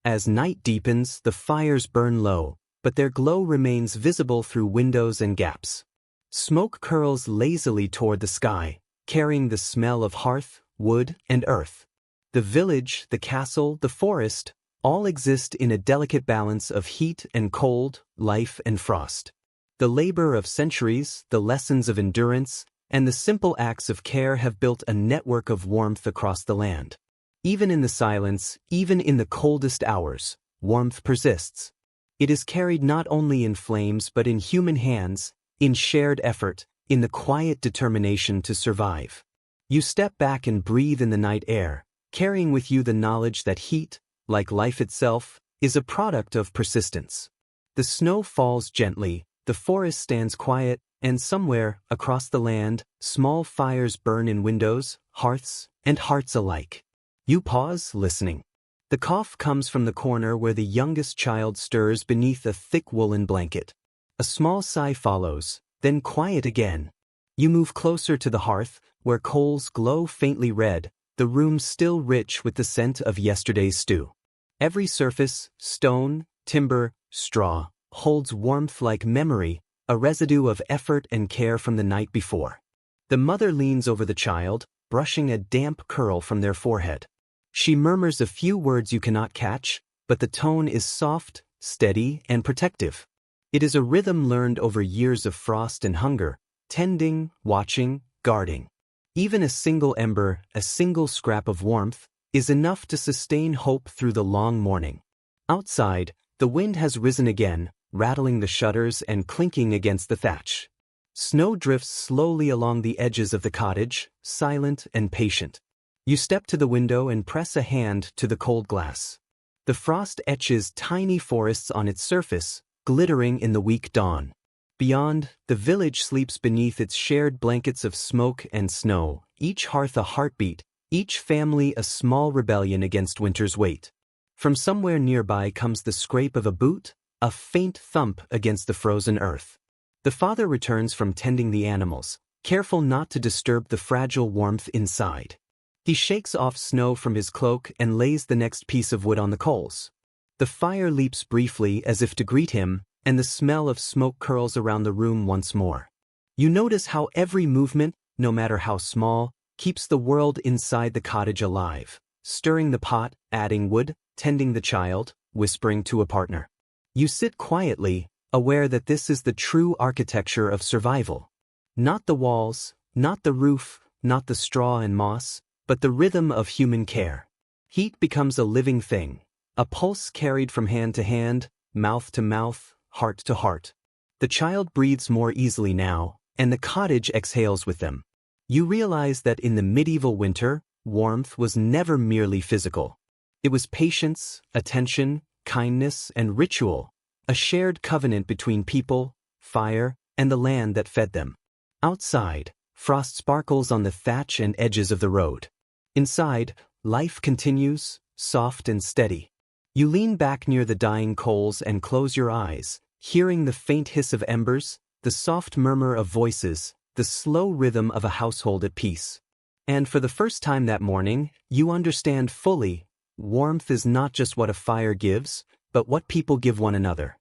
As night deepens, the fires burn low, but their glow remains visible through windows and gaps. Smoke curls lazily toward the sky, carrying the smell of hearth, wood, and earth. The village, the castle, the forest, all exist in a delicate balance of heat and cold, life and frost. The labor of centuries, the lessons of endurance, and the simple acts of care have built a network of warmth across the land. Even in the silence, even in the coldest hours, warmth persists. It is carried not only in flames but in human hands, in shared effort, in the quiet determination to survive. You step back and breathe in the night air, carrying with you the knowledge that heat, like life itself, is a product of persistence. The snow falls gently, the forest stands quiet, and somewhere, across the land, small fires burn in windows, hearths, and hearts alike. You pause, listening. The cough comes from the corner where the youngest child stirs beneath a thick woolen blanket. A small sigh follows, then quiet again. You move closer to the hearth, where coals glow faintly red, the room still rich with the scent of yesterday's stew. Every surface, stone, timber, straw, holds warmth like memory, a residue of effort and care from the night before. The mother leans over the child, brushing a damp curl from their forehead. She murmurs a few words you cannot catch, but the tone is soft, steady, and protective. It is a rhythm learned over years of frost and hunger, tending, watching, guarding. Even a single ember, a single scrap of warmth, is enough to sustain hope through the long morning. Outside, the wind has risen again, rattling the shutters and clinking against the thatch. Snow drifts slowly along the edges of the cottage, silent and patient. You step to the window and press a hand to the cold glass. The frost etches tiny forests on its surface, glittering in the weak dawn. Beyond, the village sleeps beneath its shared blankets of smoke and snow, each hearth a heartbeat, each family a small rebellion against winter's weight. From somewhere nearby comes the scrape of a boot, a faint thump against the frozen earth. The father returns from tending the animals, careful not to disturb the fragile warmth inside. He shakes off snow from his cloak and lays the next piece of wood on the coals. The fire leaps briefly as if to greet him, and the smell of smoke curls around the room once more. You notice how every movement, no matter how small, keeps the world inside the cottage alive, stirring the pot, adding wood, tending the child, whispering to a partner. You sit quietly, aware that this is the true architecture of survival. Not the walls, not the roof, not the straw and moss, but the rhythm of human care. Heat becomes a living thing, a pulse carried from hand to hand, mouth to mouth, heart to heart. The child breathes more easily now, and the cottage exhales with them. You realize that in the medieval winter, warmth was never merely physical. It was patience, attention, kindness, and ritual, a shared covenant between people, fire, and the land that fed them. Outside, frost sparkles on the thatch and edges of the road. Inside, life continues, soft and steady. You lean back near the dying coals and close your eyes, hearing the faint hiss of embers, the soft murmur of voices, the slow rhythm of a household at peace. And for the first time that morning, you understand fully, warmth is not just what a fire gives, but what people give one another.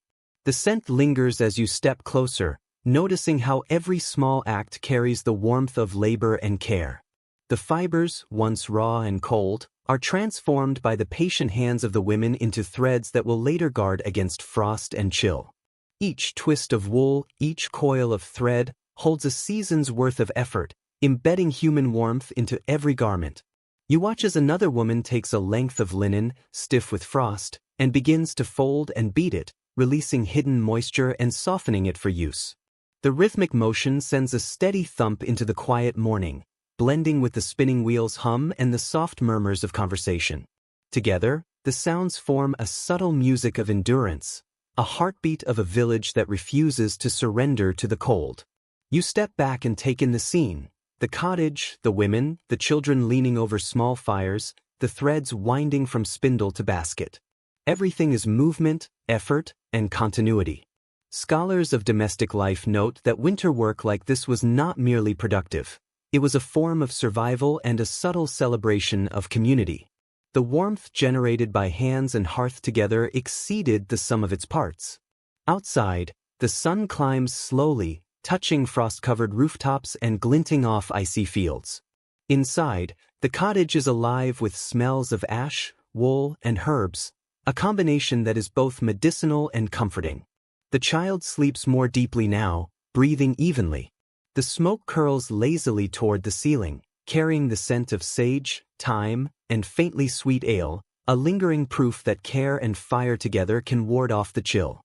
The scent lingers as you step closer, noticing how every small act carries the warmth of labor and care. The fibers, once raw and cold, are transformed by the patient hands of the women into threads that will later guard against frost and chill. Each twist of wool, each coil of thread, holds a season's worth of effort, embedding human warmth into every garment. You watch as another woman takes a length of linen, stiff with frost, and begins to fold and beat it, releasing hidden moisture and softening it for use. The rhythmic motion sends a steady thump into the quiet morning, blending with the spinning wheel's hum and the soft murmurs of conversation. Together, the sounds form a subtle music of endurance, a heartbeat of a village that refuses to surrender to the cold. You step back and take in the scene, the cottage, the women, the children leaning over small fires, the threads winding from spindle to basket. Everything is movement, effort, and continuity. Scholars of domestic life note that winter work like this was not merely productive. It was a form of survival and a subtle celebration of community. The warmth generated by hands and hearth together exceeded the sum of its parts. Outside, the sun climbs slowly, touching frost-covered rooftops and glinting off icy fields. Inside, the cottage is alive with smells of ash, wool, and herbs, a combination that is both medicinal and comforting. The child sleeps more deeply now, breathing evenly. The smoke curls lazily toward the ceiling, carrying the scent of sage, thyme, and faintly sweet ale, a lingering proof that care and fire together can ward off the chill.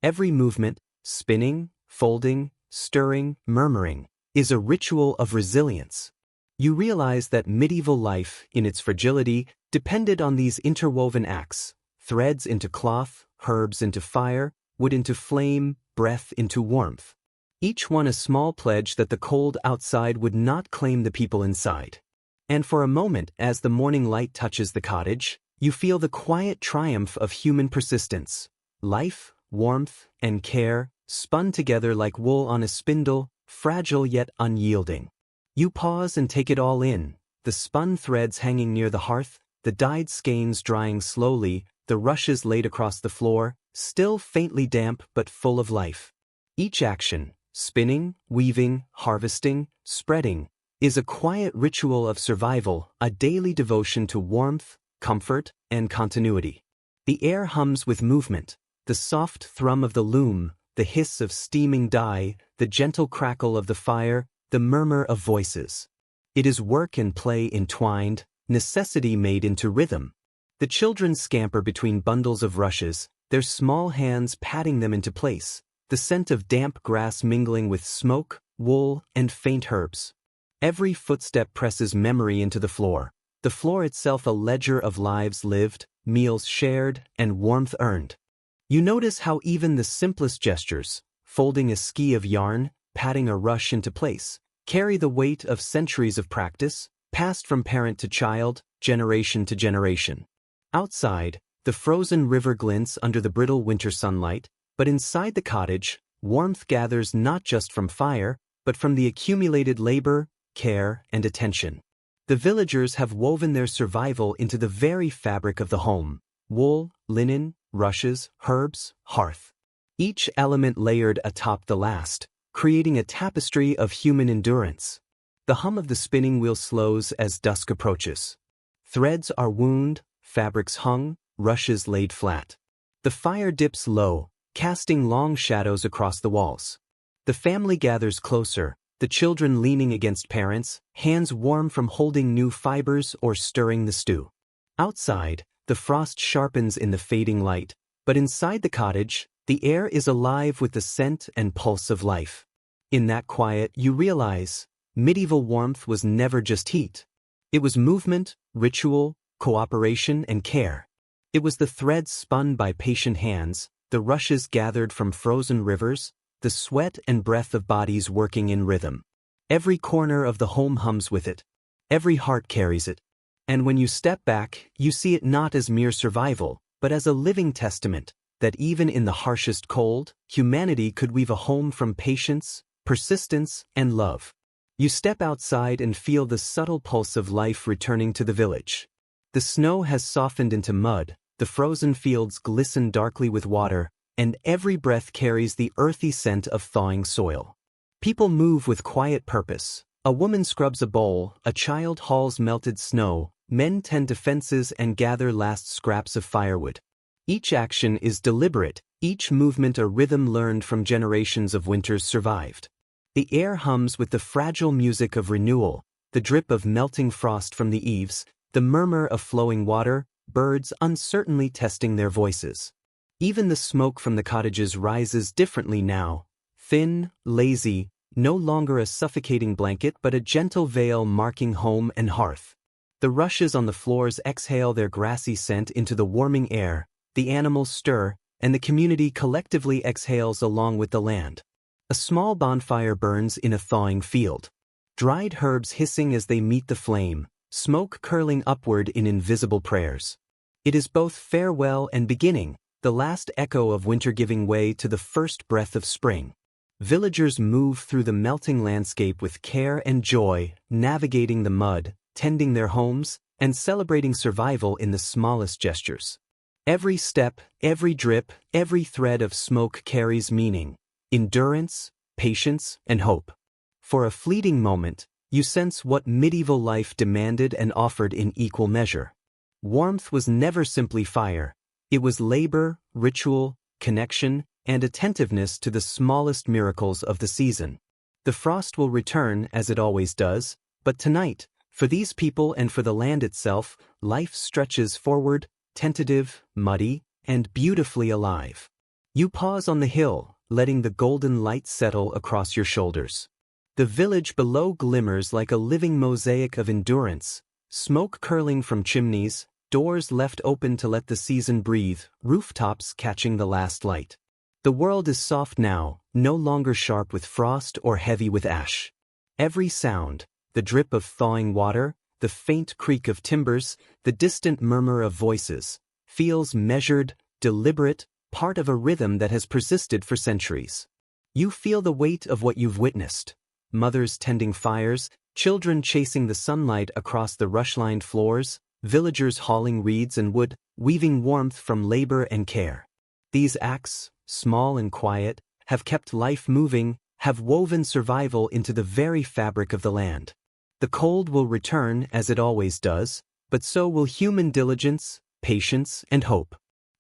Every movement, spinning, folding, stirring, murmuring, is a ritual of resilience. You realize that medieval life, in its fragility, depended on these interwoven acts, threads into cloth, herbs into fire, wood into flame, breath into warmth. Each one a small pledge that the cold outside would not claim the people inside. And for a moment, as the morning light touches the cottage, you feel the quiet triumph of human persistence. Life, warmth, and care, spun together like wool on a spindle, fragile yet unyielding. You pause and take it all in, the spun threads hanging near the hearth, the dyed skeins drying slowly, the rushes laid across the floor, still faintly damp but full of life. Each action, spinning, weaving, harvesting, spreading, is a quiet ritual of survival, a daily devotion to warmth, comfort, and continuity. The air hums with movement, the soft thrum of the loom, the hiss of steaming dye, the gentle crackle of the fire, the murmur of voices. It is work and play entwined, necessity made into rhythm. The children scamper between bundles of rushes, their small hands patting them into place, the scent of damp grass mingling with smoke, wool, and faint herbs. Every footstep presses memory into the floor itself a ledger of lives lived, meals shared, and warmth earned. You notice how even the simplest gestures, folding a skein of yarn, patting a rush into place, carry the weight of centuries of practice, passed from parent to child, generation to generation. Outside, the frozen river glints under the brittle winter sunlight, but inside the cottage, warmth gathers not just from fire, but from the accumulated labor, care, and attention. The villagers have woven their survival into the very fabric of the home. Wool, linen, rushes, herbs, hearth. Each element layered atop the last, creating a tapestry of human endurance. The hum of the spinning wheel slows as dusk approaches. Threads are wound, fabrics hung, rushes laid flat. The fire dips low, casting long shadows across the walls. The family gathers closer, the children leaning against parents, hands warm from holding new fibers or stirring the stew. Outside, the frost sharpens in the fading light, but inside the cottage, the air is alive with the scent and pulse of life. In that quiet, you realize, medieval warmth was never just heat. It was movement, ritual, cooperation, and care. It was the threads spun by patient hands, the rushes gathered from frozen rivers, the sweat and breath of bodies working in rhythm. Every corner of the home hums with it. Every heart carries it. And when you step back, you see it not as mere survival, but as a living testament, that even in the harshest cold, humanity could weave a home from patience, persistence, and love. You step outside and feel the subtle pulse of life returning to the village. The snow has softened into mud, the frozen fields glisten darkly with water, and every breath carries the earthy scent of thawing soil. People move with quiet purpose. A woman scrubs a bowl, a child hauls melted snow, men tend to fences and gather last scraps of firewood. Each action is deliberate, each movement a rhythm learned from generations of winters survived. The air hums with the fragile music of renewal, the drip of melting frost from the eaves, the murmur of flowing water, birds uncertainly testing their voices. Even the smoke from the cottages rises differently now, thin, lazy, no longer a suffocating blanket but a gentle veil marking home and hearth. The rushes on the floors exhale their grassy scent into the warming air, the animals stir, and the community collectively exhales along with the land. A small bonfire burns in a thawing field. Dried herbs hissing as they meet the flame, smoke curling upward in invisible prayers. It is both farewell and beginning, the last echo of winter giving way to the first breath of spring. Villagers move through the melting landscape with care and joy, navigating the mud, tending their homes, and celebrating survival in the smallest gestures. Every step, every drip, every thread of smoke carries meaning, endurance, patience, and hope. For a fleeting moment, you sense what medieval life demanded and offered in equal measure. Warmth was never simply fire. It was labor, ritual, connection, and attentiveness to the smallest miracles of the season. The frost will return as it always does, but tonight, for these people and for the land itself, life stretches forward, tentative, muddy, and beautifully alive. You pause on the hill, letting the golden light settle across your shoulders. The village below glimmers like a living mosaic of endurance, smoke curling from chimneys, doors left open to let the season breathe, rooftops catching the last light. The world is soft now, no longer sharp with frost or heavy with ash. Every sound, the drip of thawing water, the faint creak of timbers, the distant murmur of voices, feels measured, deliberate, part of a rhythm that has persisted for centuries. You feel the weight of what you've witnessed. Mothers tending fires, children chasing the sunlight across the rush-lined floors, villagers hauling reeds and wood, weaving warmth from labor and care. These acts, small and quiet, have kept life moving, have woven survival into the very fabric of the land. The cold will return as it always does, but so will human diligence, patience, and hope.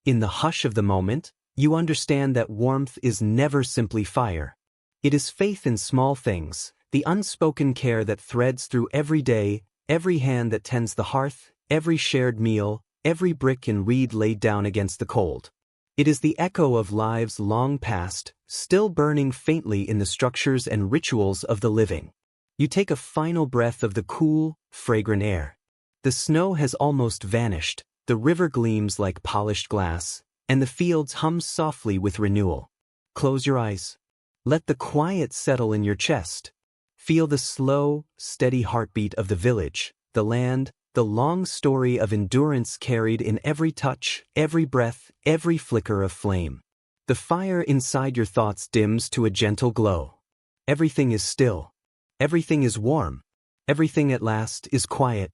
In the hush of the moment, you understand that warmth is never simply fire. It is faith in small things, the unspoken care that threads through every day, every hand that tends the hearth, every shared meal, every brick and reed laid down against the cold. It is the echo of lives long past, still burning faintly in the structures and rituals of the living. You take a final breath of the cool, fragrant air. The snow has almost vanished, the river gleams like polished glass, and the fields hum softly with renewal. Close your eyes. Let the quiet settle in your chest. Feel the slow, steady heartbeat of the village, the land, the long story of endurance carried in every touch, every breath, every flicker of flame. The fire inside your thoughts dims to a gentle glow. Everything is still. Everything is warm. Everything at last is quiet.